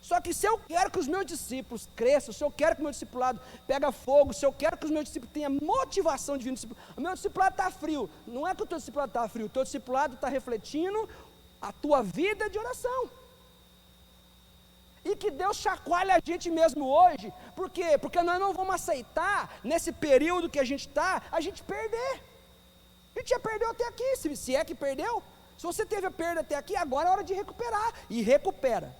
S1: Só que se eu quero que os meus discípulos cresçam, se eu quero que o meu discipulado pegue fogo, se eu quero que os meus discípulos tenham motivação de vir no discipulado, o meu discipulado está frio, não é que o teu discipulado está frio, o teu discipulado está refletindo a tua vida de oração. E que Deus chacoalhe a gente mesmo hoje, por quê? Porque nós não vamos aceitar, nesse período que a gente está, a gente perder. A gente já perdeu até aqui, se é que perdeu. Se você teve a perda até aqui, agora é hora de recuperar, e recupera.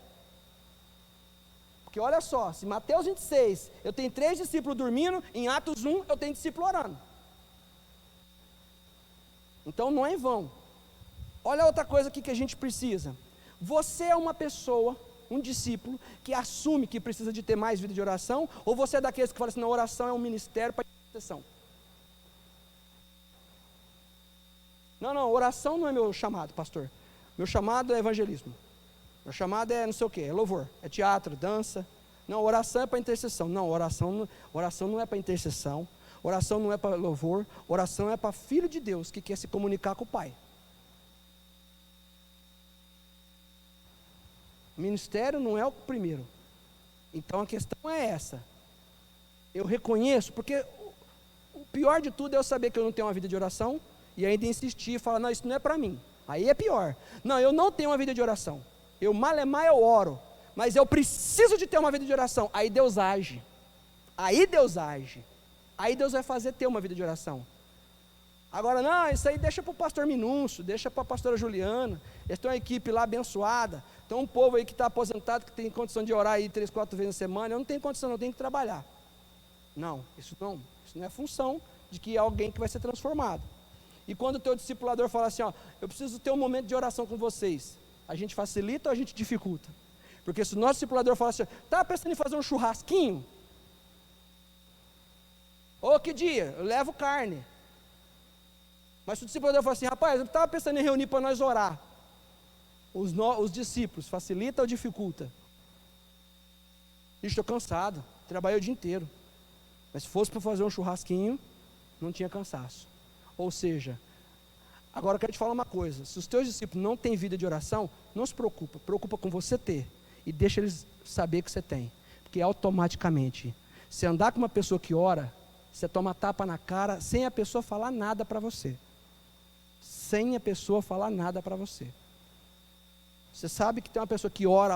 S1: Porque olha só, se Mateus 26, eu tenho 3 discípulos dormindo, em Atos 1, eu tenho discípulo orando. Então não é em vão. Olha outra coisa aqui que a gente precisa. Você é uma pessoa, um discípulo, que assume que precisa de ter mais vida de oração, ou você é daqueles que fala assim, não, oração é um ministério para intercessão. Não, oração não é meu chamado, pastor. Meu chamado é evangelismo. Meu chamado é não sei o que, é louvor, é teatro, dança. Não, oração é para intercessão. Não, oração não é para intercessão. Oração não é para louvor. Oração é para filho de Deus que quer se comunicar com o Pai. Ministério não é o primeiro. Então a questão é essa. Eu reconheço, porque o pior de tudo é eu saber que eu não tenho uma vida de oração e ainda insistir e falar, não, isso não é para mim. Aí é pior. Não, eu não tenho uma vida de oração. Eu malemar eu oro, mas eu preciso de ter uma vida de oração. Aí Deus age. Aí Deus age. Aí Deus vai fazer ter uma vida de oração. Agora não, isso aí deixa para o pastor Minúncio, deixa para a pastora Juliana. Eles têm uma equipe lá abençoada. Tem um povo aí que está aposentado, que tem condição de orar aí 3, 4 vezes na semana. Eu não tenho condição, eu tenho que trabalhar. Não, isso não é função de que é alguém que vai ser transformado. E quando o teu discipulador fala assim, ó, eu preciso ter um momento de oração com vocês, a gente facilita ou a gente dificulta? Porque se o nosso discipulador fala assim, está pensando em fazer um churrasquinho? Ô, que dia? Eu levo carne. Mas se o discipulador fala assim, rapaz, eu estava pensando em reunir para nós orar. Os discípulos, facilita ou dificulta? Estou cansado, trabalhei o dia inteiro. Mas se fosse para fazer um churrasquinho, não tinha cansaço. Ou seja, agora eu quero te falar uma coisa, se os teus discípulos não têm vida de oração, não se preocupa com você ter, e deixa eles saber que você tem, porque automaticamente, se andar com uma pessoa que ora, você toma tapa na cara, sem a pessoa falar nada para você, você sabe que tem uma pessoa que ora,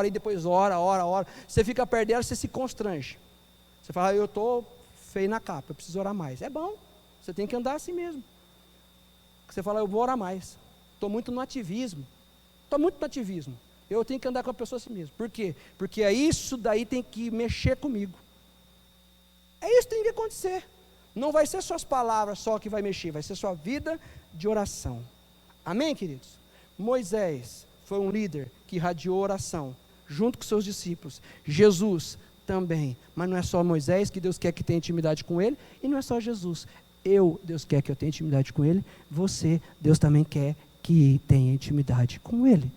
S1: e depois ora, você fica perdendo, você se constrange, você fala, eu estou feio na capa, eu preciso orar mais, é bom, você tem que andar assim mesmo. Você fala, eu vou orar mais. Estou muito no ativismo. Eu tenho que andar com a pessoa assim mesmo. Por quê? Porque é isso daí tem que mexer comigo. É isso que tem que acontecer. Não vai ser suas palavras só que vai mexer, vai ser sua vida de oração. Amém, queridos? Moisés foi um líder que irradiou oração, junto com seus discípulos. Jesus também. Mas não é só Moisés que Deus quer que tenha intimidade com ele, e não é só Jesus. Deus quer que eu tenha intimidade com ele, você, Deus também quer que tenha intimidade com ele.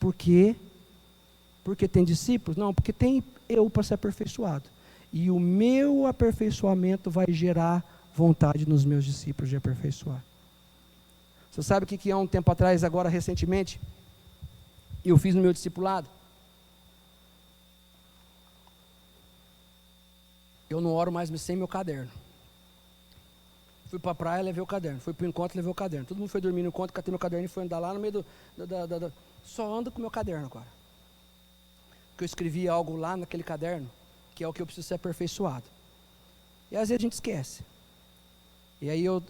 S1: Por quê? Porque tem discípulos? Não, porque tem eu para ser aperfeiçoado. E o meu aperfeiçoamento vai gerar vontade nos meus discípulos de aperfeiçoar. Você sabe o que há um tempo atrás, agora recentemente, eu fiz no meu discipulado? Eu não oro mais sem meu caderno. Fui para a praia, levei o caderno. Fui para o encontro, levei o caderno. Todo mundo foi dormir no encontro, catei meu caderno e foi andar lá no meio Só ando com meu caderno agora. Porque eu escrevi algo lá naquele caderno, que é o que eu preciso ser aperfeiçoado. E às vezes a gente esquece. E aí eu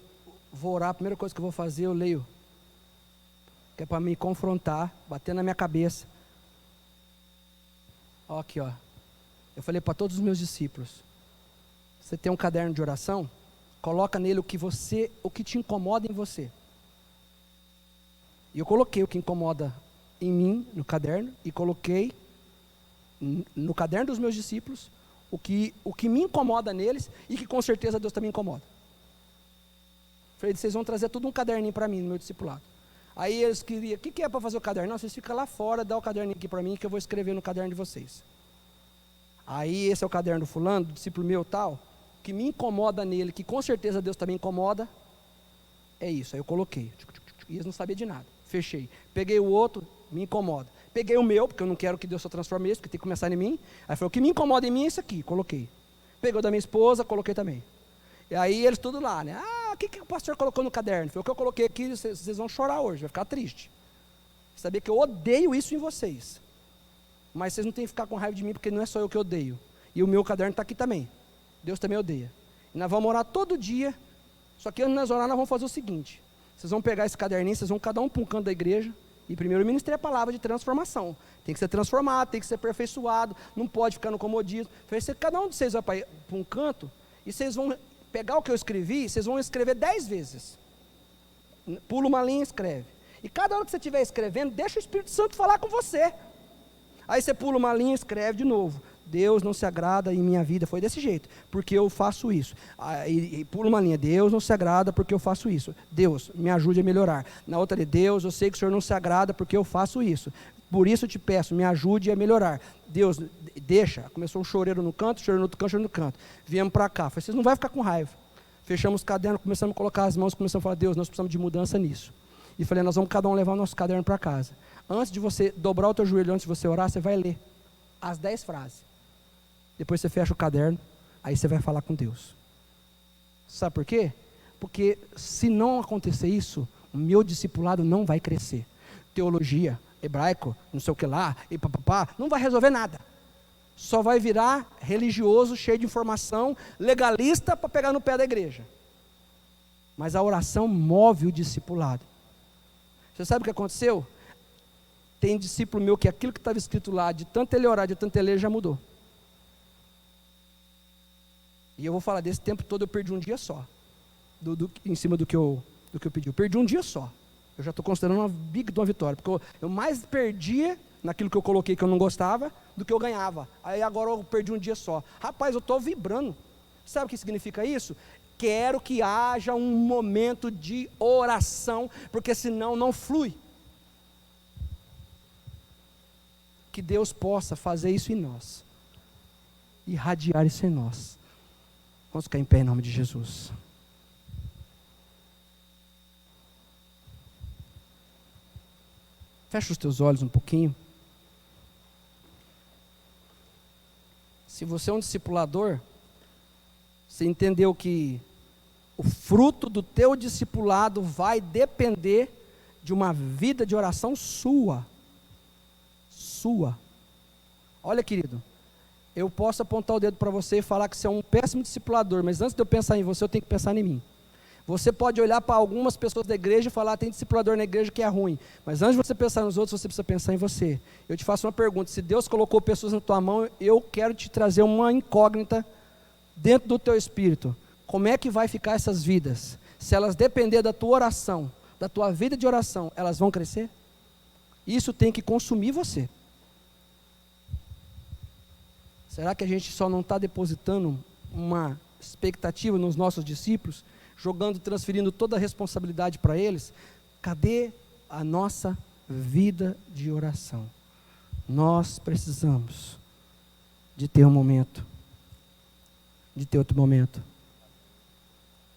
S1: vou orar, a primeira coisa que eu vou fazer, eu leio. Que é para me confrontar, bater na minha cabeça. Ó, aqui, ó. Eu falei para todos os meus discípulos, você tem um caderno de oração, coloca nele o que te incomoda em você. E eu coloquei o que incomoda em mim no caderno, e coloquei no caderno dos meus discípulos o que me incomoda neles, e que com certeza Deus também incomoda. Falei, vocês vão trazer tudo um caderninho para mim no meu discipulado. Aí eles queriam, o que é para fazer o caderno? Não, vocês ficam lá fora, dá o caderninho aqui para mim, que eu vou escrever no caderno de vocês. Aí esse é o caderno do fulano, do discípulo meu tal, que me incomoda nele, que com certeza Deus também incomoda, é isso. Aí eu coloquei, e eles não sabiam de nada, fechei. Peguei o outro, me incomoda. Peguei o meu, porque eu não quero que Deus só transforme isso, porque tem que começar em mim. Aí falou, o que me incomoda em mim é isso aqui, coloquei. Peguei o da minha esposa, coloquei também. E aí eles tudo lá, né? O que o pastor colocou no caderno? Foi o que eu coloquei aqui, vocês vão chorar hoje, vai ficar triste. Sabia que eu odeio isso em vocês. Mas vocês não têm que ficar com raiva de mim, porque não é só eu que odeio. E o meu caderno está aqui também. Deus também odeia. E nós vamos orar todo dia. Só que antes de nós orar, nós vamos fazer o seguinte. Vocês vão pegar esse caderninho, vocês vão cada um para um canto da igreja. E primeiro eu ministrei a palavra de transformação. Tem que ser transformado, tem que ser aperfeiçoado. Não pode ficar no comodismo. Cada um de vocês vai para um canto. E vocês vão pegar o que eu escrevi. Vocês vão escrever 10 vezes. Pula uma linha e escreve. E cada hora que você estiver escrevendo, deixa o Espírito Santo falar com você. Aí você pula uma linha e escreve de novo. Deus não se agrada em minha vida, foi desse jeito, porque eu faço isso. Aí pula uma linha, Deus não se agrada porque eu faço isso. Deus, me ajude a melhorar. Na outra linha, Deus, eu sei que o Senhor não se agrada porque eu faço isso. Por isso eu te peço, me ajude a melhorar. Deus, deixa. Começou um choreiro no canto, choreiro no outro canto, choreiro no canto. Viemos para cá. Falei, vocês não vão ficar com raiva. Fechamos o caderno, começamos a colocar as mãos, começamos a falar, Deus, nós precisamos de mudança nisso. E falei, nós vamos cada um levar o nosso caderno para casa. Antes de você dobrar o teu joelho, antes de você orar, você vai ler as 10 frases. Depois você fecha o caderno, aí você vai falar com Deus. Sabe por quê? Porque se não acontecer isso, o meu discipulado não vai crescer. Teologia, hebraico, não sei o que lá, e papapá, não vai resolver nada. Só vai virar religioso, cheio de informação, legalista para pegar no pé da igreja. Mas a oração move o discipulado. Você sabe o que aconteceu? Tem discípulo meu que aquilo que estava escrito lá, de tanto ele orar, de tanto ele ler, já mudou. E eu vou falar, desse tempo todo eu perdi um dia só, em cima do que eu pedi. Eu perdi um dia só. Eu já estou considerando uma big de uma vitória, porque eu mais perdia naquilo que eu coloquei que eu não gostava, do que eu ganhava. Aí agora eu perdi um dia só. Rapaz, eu estou vibrando. Sabe o que significa isso? Quero que haja um momento de oração, porque senão não flui. Que Deus possa fazer isso em nós, irradiar isso em nós. Vamos ficar em pé em nome de Jesus. Fecha os teus olhos um pouquinho. Se você é um discipulador, você entendeu que o fruto do teu discipulado vai depender de uma vida de oração sua. Olha, querido, eu posso apontar o dedo para você e falar que você é um péssimo discipulador, mas antes de eu pensar em você, eu tenho que pensar em mim. Você pode olhar para algumas pessoas da igreja e falar, tem discipulador na igreja que é ruim, mas antes de você pensar nos outros, você precisa pensar em você. Eu te faço uma pergunta, se Deus colocou pessoas na tua mão, eu quero te trazer uma incógnita dentro do teu espírito. Como é que vai ficar essas vidas? Se elas depender da tua oração, da tua vida de oração, elas vão crescer? Isso tem que consumir você. Será que a gente só não está depositando uma expectativa nos nossos discípulos, transferindo toda a responsabilidade para eles? Cadê a nossa vida de oração? Nós precisamos de ter um momento, de ter outro momento,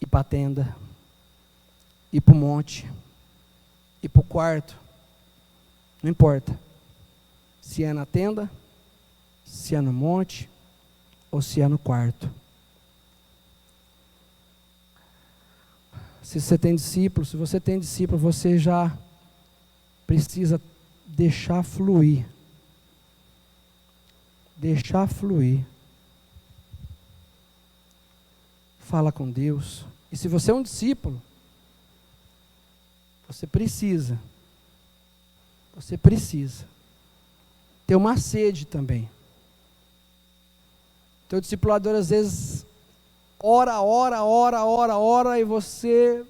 S1: ir para a tenda, ir para o monte, ir para o quarto, não importa, se é na tenda, se é no monte, ou se é no quarto. Se você tem discípulo, você já precisa deixar fluir. Deixar fluir. Fala com Deus. E se você é um discípulo, você precisa ter uma sede também. Teu discipulador às vezes ora, e você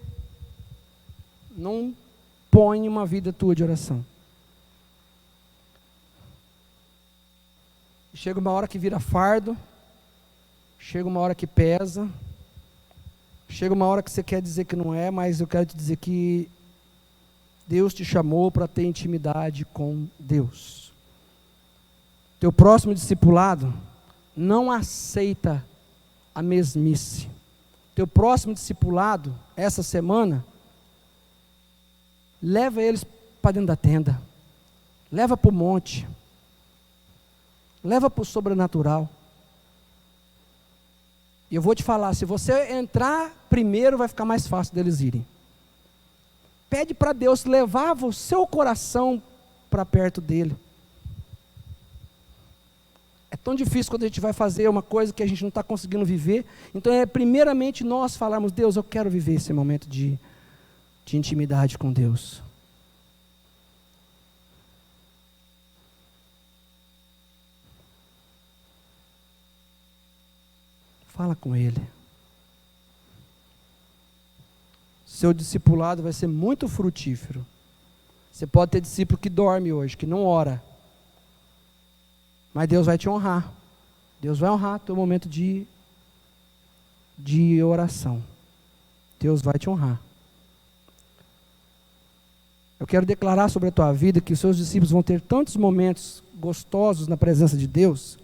S1: não põe uma vida tua de oração. Chega uma hora que vira fardo, chega uma hora que pesa, chega uma hora que você quer dizer que não é, mas eu quero te dizer que Deus te chamou para ter intimidade com Deus. Teu próximo discipulado não aceita a mesmice. Teu próximo discipulado, essa semana, leva eles para dentro da tenda, leva para o monte, leva para o sobrenatural. E eu vou te falar, se você entrar primeiro, vai ficar mais fácil deles irem. Pede para Deus levar o seu coração para perto dele. É tão difícil quando a gente vai fazer uma coisa que a gente não está conseguindo viver. Então primeiramente nós falarmos, Deus, eu quero viver esse momento de intimidade com Deus. Fala com Ele. Seu discipulado vai ser muito frutífero. Você pode ter discípulo que dorme hoje, que não ora. Mas Deus vai te honrar. Deus vai honrar teu momento de oração. Deus vai te honrar. Eu quero declarar sobre a tua vida que os seus discípulos vão ter tantos momentos gostosos na presença de Deus,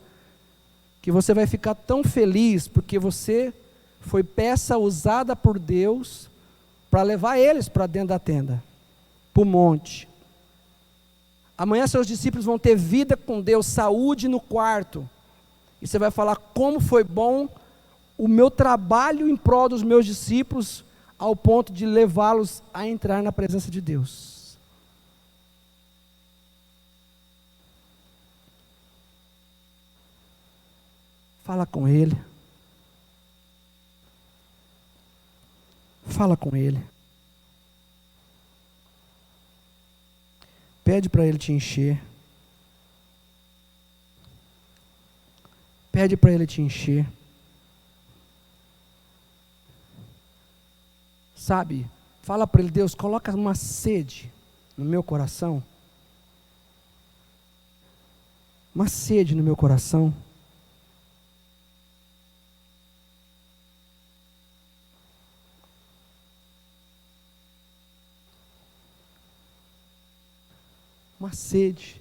S1: que você vai ficar tão feliz, porque você foi peça usada por Deus para levar eles para dentro da tenda, para o monte. Amanhã seus discípulos vão ter vida com Deus, saúde no quarto. E você vai falar como foi bom o meu trabalho em prol dos meus discípulos, ao ponto de levá-los a entrar na presença de Deus. Fala com Ele. Fala com Ele. Pede para Ele te encher. Pede para Ele te encher. Sabe, fala para Ele, Deus, coloca uma sede no meu coração. Uma sede no meu coração. Uma sede,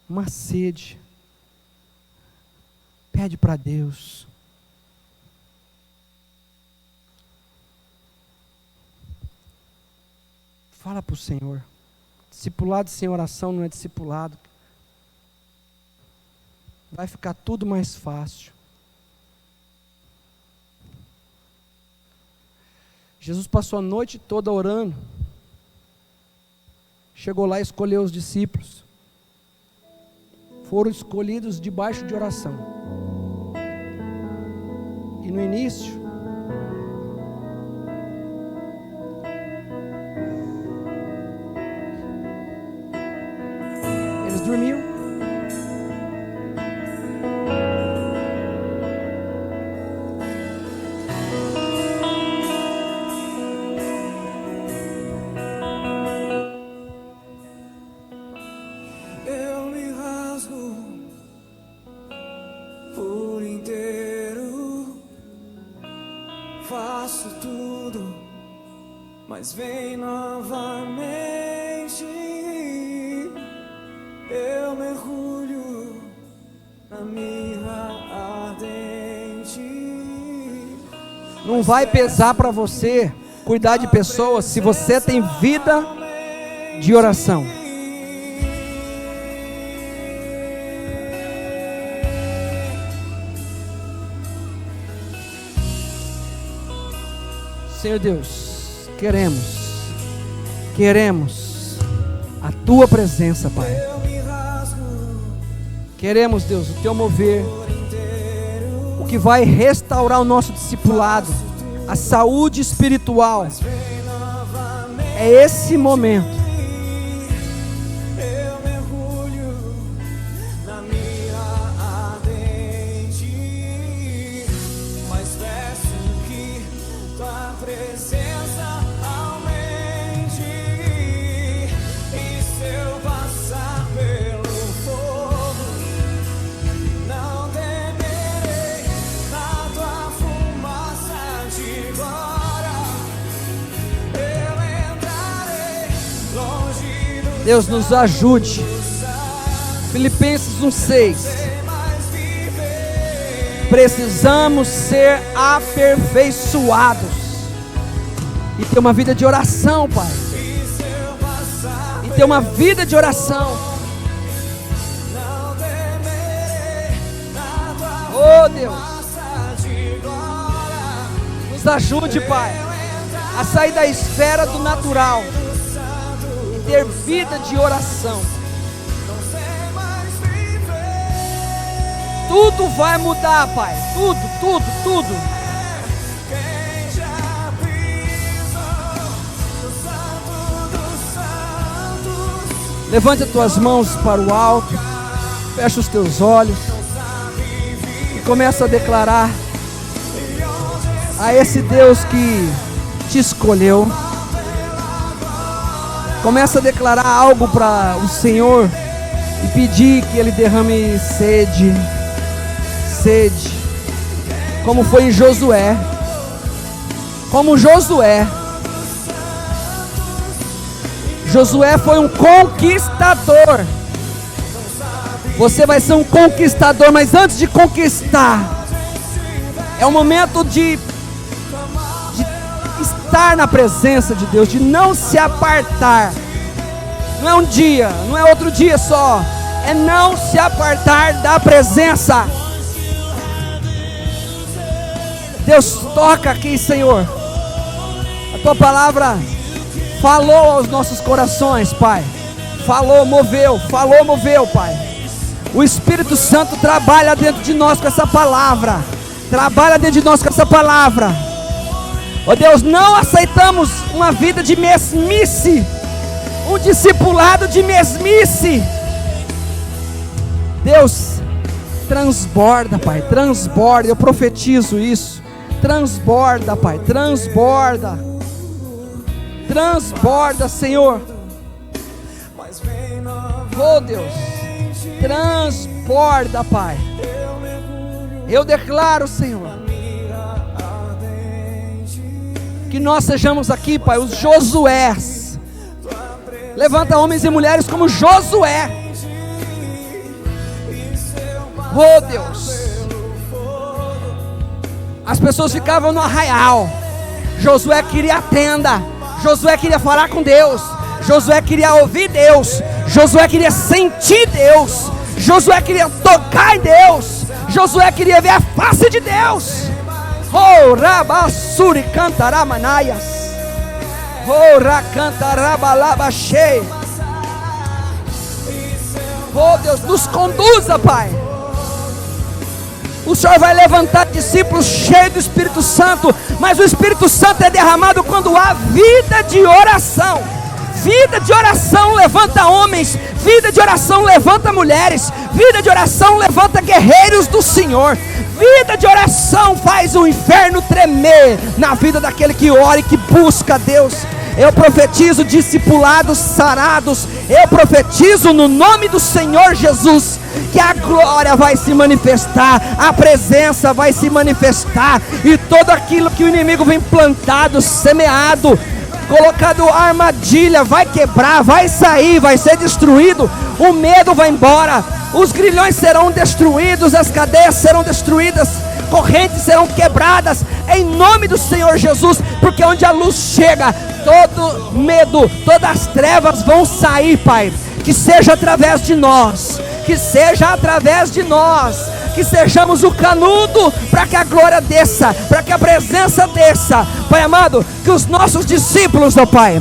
S1: uma sede. Pede para Deus. Fala para o Senhor. Discipulado sem oração não é discipulado. Vai ficar tudo mais fácil. Jesus passou a noite toda orando. Chegou lá e escolheu os discípulos. Foram escolhidos debaixo de oração. E no início, eles dormiam.
S2: Mas vem novamente, eu mergulho na mirra ardente.
S1: Não vai pesar para você cuidar de pessoas se você tem vida de oração. Senhor Deus, queremos a Tua presença, Pai. Queremos, Deus, o Teu mover, o que vai restaurar o nosso discipulado, a saúde espiritual. É esse momento. Deus, nos ajude. Filipenses 1:6. Precisamos ser aperfeiçoados e ter uma vida de oração, Pai. E ter uma vida de oração. Oh, Deus, nos ajude, Pai, a sair da esfera do natural e ter vida de oração. Tudo vai mudar, Pai. Tudo. Levante as tuas mãos para o alto. Fecha os teus olhos. E começa a declarar a esse Deus que te escolheu. Começa a declarar algo para o Senhor e pedir que Ele derrame sede, como foi em Josué. Como Josué foi um conquistador. Você vai ser um conquistador, mas antes de conquistar, é o momento de estar na presença de Deus, de não se apartar. Não é um dia, não é outro dia só, é não se apartar da presença. Deus, toca aqui, Senhor. A tua palavra falou aos nossos corações, Pai. Falou, moveu, Pai. O Espírito Santo trabalha dentro de nós com essa palavra. Ó Deus, não aceitamos uma vida de mesmice, um discipulado de mesmice. Deus, transborda, Pai, transborda. Eu profetizo isso. Transborda, Pai, transborda, Senhor. Oh Deus, transborda, Pai. Eu declaro, Senhor, que nós sejamos aqui, Pai, os Josués. Levanta homens e mulheres como Josué. Oh Deus, as pessoas ficavam no arraial. Josué queria a tenda. Josué queria falar com Deus. Josué queria ouvir Deus. Josué queria sentir Deus. Josué queria tocar em Deus. Josué queria ver a face de Deus. Oh, rabassuri cantaramanaias. Oh, racantarabalabachei. Oh Deus, nos conduza, Pai. O Senhor vai levantar discípulos cheios do Espírito Santo, mas o Espírito Santo é derramado quando há vida de oração. Vida de oração levanta homens, vida de oração levanta mulheres, vida de oração levanta guerreiros do Senhor. Vida de oração faz o inferno tremer na vida daquele que ora e que busca a Deus. Eu profetizo discipulados sarados. Eu profetizo no nome do Senhor Jesus que a glória vai se manifestar, a presença vai se manifestar, e tudo aquilo que o inimigo vem plantado, semeado, colocado armadilha, vai quebrar, vai sair, vai ser destruído. O medo vai embora, os grilhões serão destruídos, as cadeias serão destruídas, correntes serão quebradas, em nome do Senhor Jesus, porque onde a luz chega, todo medo, todas as trevas vão sair, Pai. Que seja através de nós, que seja através de nós, que sejamos o canudo para que a glória desça, para que a presença desça, Pai amado. Que os nossos discípulos, ó Pai,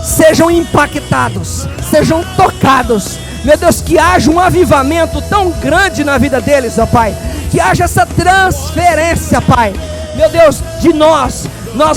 S1: sejam impactados, sejam tocados, meu Deus, que haja um avivamento tão grande na vida deles, ó Pai, que haja essa transferência, Pai, meu Deus, de nós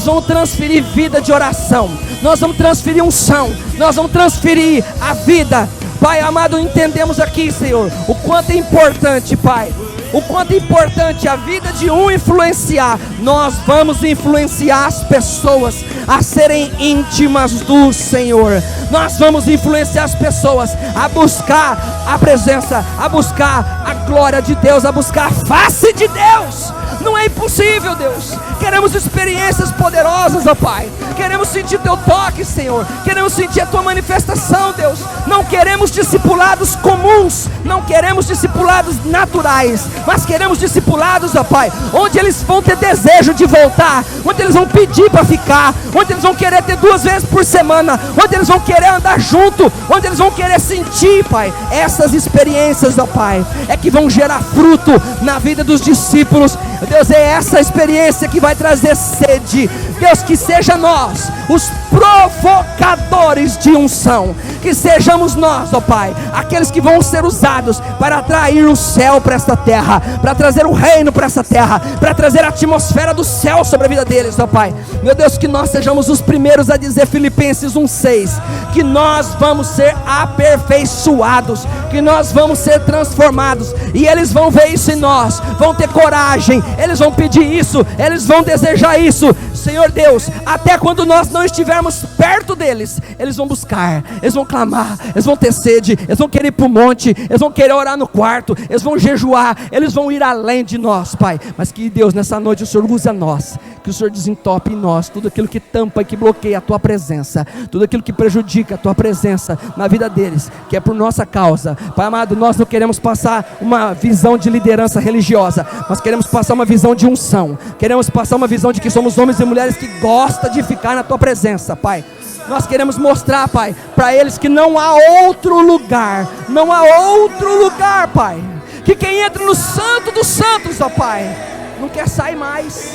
S1: vamos transferir vida de oração, nós vamos transferir unção, nós vamos transferir a vida, Pai amado. Entendemos aqui, Senhor, o quanto é importante, Pai, o quanto é importante a vida de um influenciar. Nós vamos influenciar as pessoas a serem íntimas do Senhor. Nós vamos influenciar as pessoas a buscar a presença, a buscar a glória de Deus, a buscar a face de Deus. Não é impossível, Deus. Queremos experiências poderosas, ó Pai. Queremos sentir Teu toque, Senhor. Queremos sentir a Tua manifestação, Deus. Não queremos discipulados comuns, não queremos discipulados naturais, mas queremos discipulados, ó Pai, onde eles vão ter desejo de voltar, onde eles vão pedir para ficar, onde eles vão querer ter 2 vezes por semana, onde eles vão querer andar junto, onde eles vão querer sentir, Pai. Essas experiências, ó Pai, é que vão gerar fruto na vida dos discípulos. Deus, é essa experiência que vai trazer sede. Deus, que seja nós os provocadores de unção, que sejamos nós, ó Pai, aqueles que vão ser usados para atrair o céu para esta terra, para trazer o reino para essa terra, para trazer a atmosfera do céu sobre a vida deles, ó Pai. Meu Deus, que nós sejamos os primeiros a dizer, Filipenses 1:6, que nós vamos ser aperfeiçoados, que nós vamos ser transformados, e eles vão ver isso em nós, vão ter coragem, eles vão pedir isso, eles vão desejar isso, Senhor Deus. Até quando nós não estivermos perto deles, eles vão buscar, eles vão clamar, eles vão ter sede, eles vão querer ir para o monte, eles vão querer orar no quarto, eles vão jejuar, eles vão ir além de nós, Pai. Mas que Deus, nessa noite o Senhor use a nós, que o Senhor desentope em nós tudo aquilo que tampa e que bloqueia a Tua presença, tudo aquilo que prejudica a Tua presença na vida deles, que é por nossa causa. Pai amado, nós não queremos passar uma visão de liderança religiosa, nós queremos passar uma visão de unção, queremos passar uma visão de que somos homens e mulheres que gostam de ficar na Tua presença, Pai. Nós queremos mostrar, Pai, para eles que não há outro lugar, não há outro lugar, Pai, que quem entra no santo dos santos, ó Pai, não quer sair mais.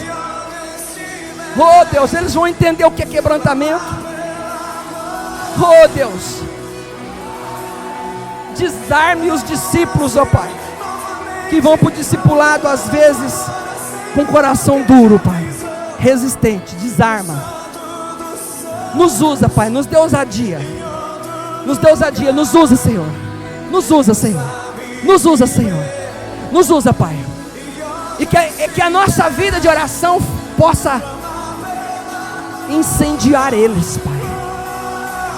S1: Oh Deus, eles vão entender o que é quebrantamento. Oh Deus, desarme os discípulos, ó Pai, que vão para o discipulado às vezes com coração duro, Pai, resistente. Desarma. Nos usa, Pai, nos dê ousadia, nos dê ousadia, nos usa, Senhor, nos usa, Senhor, nos usa, Senhor, nos usa, Pai, e que a nossa vida de oração possa incendiar eles, Pai,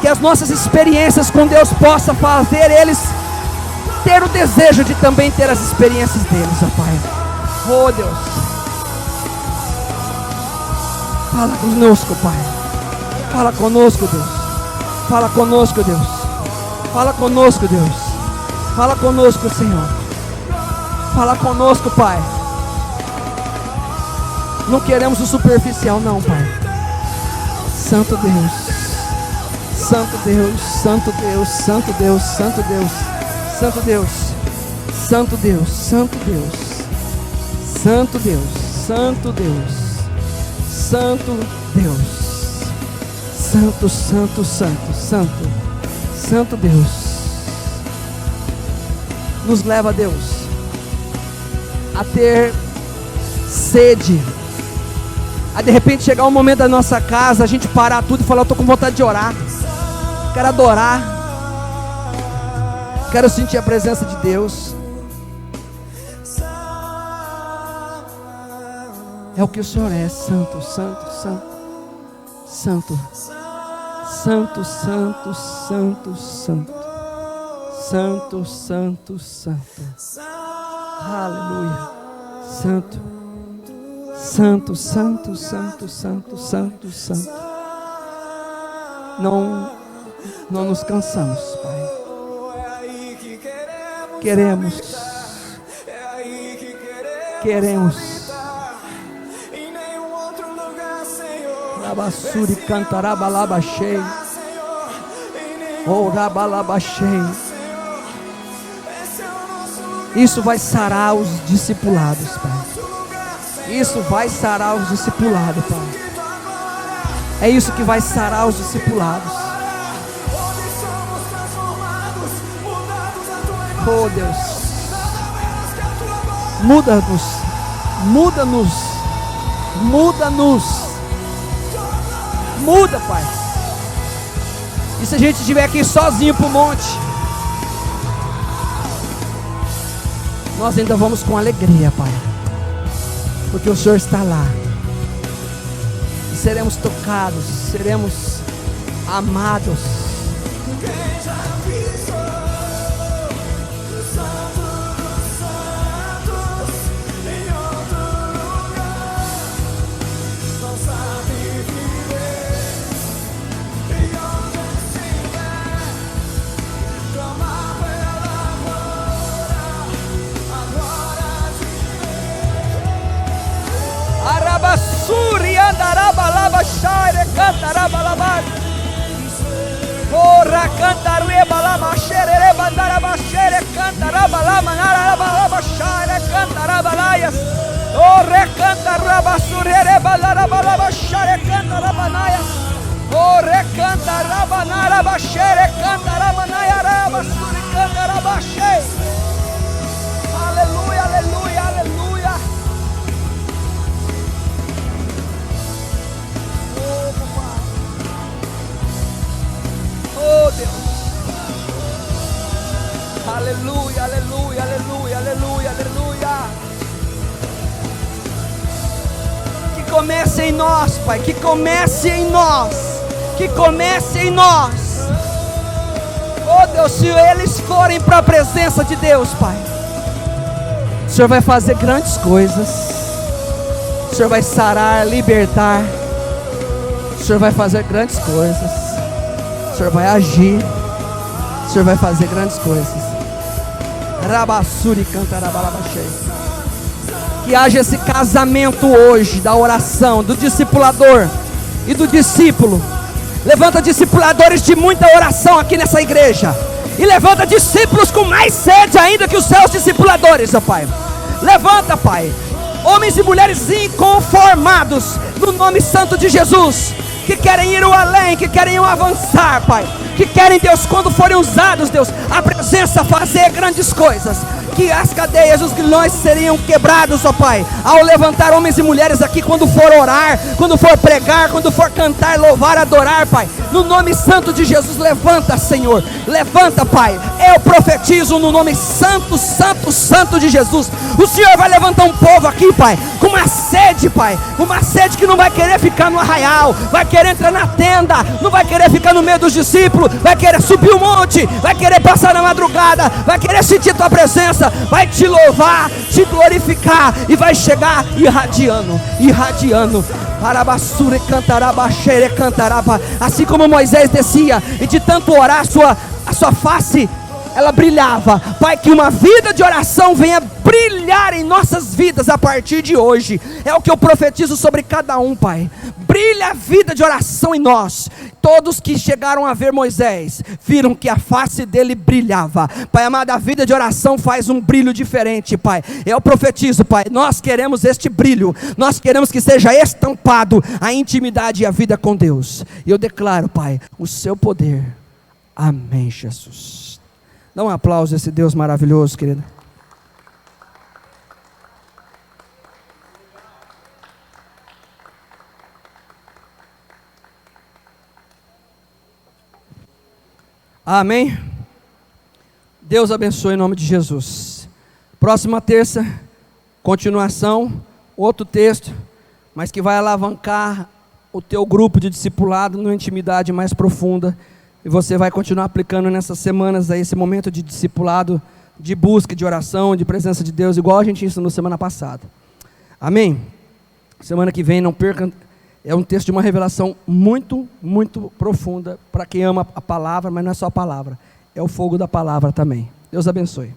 S1: que as nossas experiências com Deus possa fazer eles ter o desejo de também ter as experiências deles, ó Pai. Oh Deus, fala conosco, Pai. Fala conosco, Deus. Fala conosco, Deus. Fala conosco, Deus. Fala conosco, Senhor. Fala conosco, Pai. Não queremos o superficial, não, Pai. Santo Deus. Santo Deus. Santo Deus. Santo Deus. Santo Deus. Santo Deus. Santo Deus. Santo Deus. Santo Deus. Santo Deus. Santo Deus. Santo, santo, santo, santo, santo Deus, nos leva, Deus, a ter sede, a de repente chegar um momento da nossa casa, a gente parar tudo e falar, eu estou com vontade de orar, quero adorar, quero sentir a presença de Deus. É o que o Senhor é, santo, santo, santo, santo. Santo, santo, santo, santo, santo, santo, santo, aleluia, santo, santo, santo, santo, santo, santo, santo. Não nos cansamos, Pai. Queremos. Rabassuri cantarabalabachei. Oh, rabalabachei. Isso vai sarar os discipulados, Pai. Isso vai sarar os discipulados, Pai. É isso que vai sarar os discipulados. Oh Deus, muda-nos, muda-nos, muda-nos, muda, Pai. E se a gente estiver aqui sozinho para o monte, nós ainda vamos com alegria, Pai, porque o Senhor está lá. E seremos tocados, seremos amados. suri andarabalaba share cantarabalaba. Ora cantarebalaba shere bandaraba shere cantarabalama narabalaba share cantarabalayas. Ora cantaraba surere balarabalaba share cantarabanayas. Ora cantarabanaraba shere cantarabanayaraba suri cantaraba shere. Aleluia, aleluia, aleluia. Oh, papai. Oh, Deus. Aleluia, aleluia, aleluia, aleluia, aleluia. Que comece em nós, Pai. Que comece em nós. Que comece em nós. Oh, Deus, se eles forem para a presença de Deus, Pai, o Senhor vai fazer grandes coisas. O Senhor vai sarar, libertar. O Senhor vai fazer grandes coisas. O Senhor vai agir. O Senhor vai fazer grandes coisas. Rabassuri cantarabalabachei. Que haja esse casamento hoje da oração, do discipulador e do discípulo. Levanta discipuladores de muita oração aqui nessa igreja. E levanta discípulos com mais sede ainda que os seus discipuladores, ó Pai. Levanta, Pai, homens e mulheres inconformados no nome santo de Jesus, que querem ir ao além, que querem avançar, Pai, que querem, Deus, quando forem usados, Deus, a presença fazer grandes coisas, que as cadeias, os grilhões seriam quebrados, ó Pai, ao levantar homens e mulheres aqui, quando for orar, quando for pregar, quando for cantar, louvar, adorar, Pai, no nome santo de Jesus. Levanta, Senhor, levanta, Pai, eu profetizo no nome santo, santo, santo de Jesus. O Senhor vai levantar um povo aqui, Pai, com uma sede, Pai, uma sede que não vai querer ficar no arraial, vai querer entrar na tenda, não vai querer ficar no meio dos discípulos, vai querer subir o monte, vai querer passar na madrugada, vai querer sentir tua presença, vai te louvar, te glorificar e vai chegar irradiando, irradiando. Arabassure cantaraba, xere cantaraba. Assim como Moisés descia e de tanto orar a sua face ela brilhava. Pai, que uma vida de oração venha brilhar em nossas vidas a partir de hoje. É o que eu profetizo sobre cada um, Pai. Brilha a vida de oração em nós. Todos que chegaram a ver Moisés viram que a face dele brilhava. Pai amado, a vida de oração faz um brilho diferente, Pai. Eu profetizo, Pai, nós queremos este brilho. Nós queremos que seja estampado a intimidade e a vida com Deus. E eu declaro, Pai, o seu poder. Amém, Jesus. Dá um aplauso a esse Deus maravilhoso, querido. Amém. Deus abençoe em nome de Jesus. Próxima terça, continuação, outro texto, mas que vai alavancar o teu grupo de discipulado numa intimidade mais profunda. E você vai continuar aplicando nessas semanas aí esse momento de discipulado, de busca, de oração, de presença de Deus, igual a gente ensinou semana passada. Amém? Semana que vem, não perca, é um texto de uma revelação muito, muito profunda para quem ama a palavra, mas não é só a palavra, é o fogo da palavra também. Deus abençoe.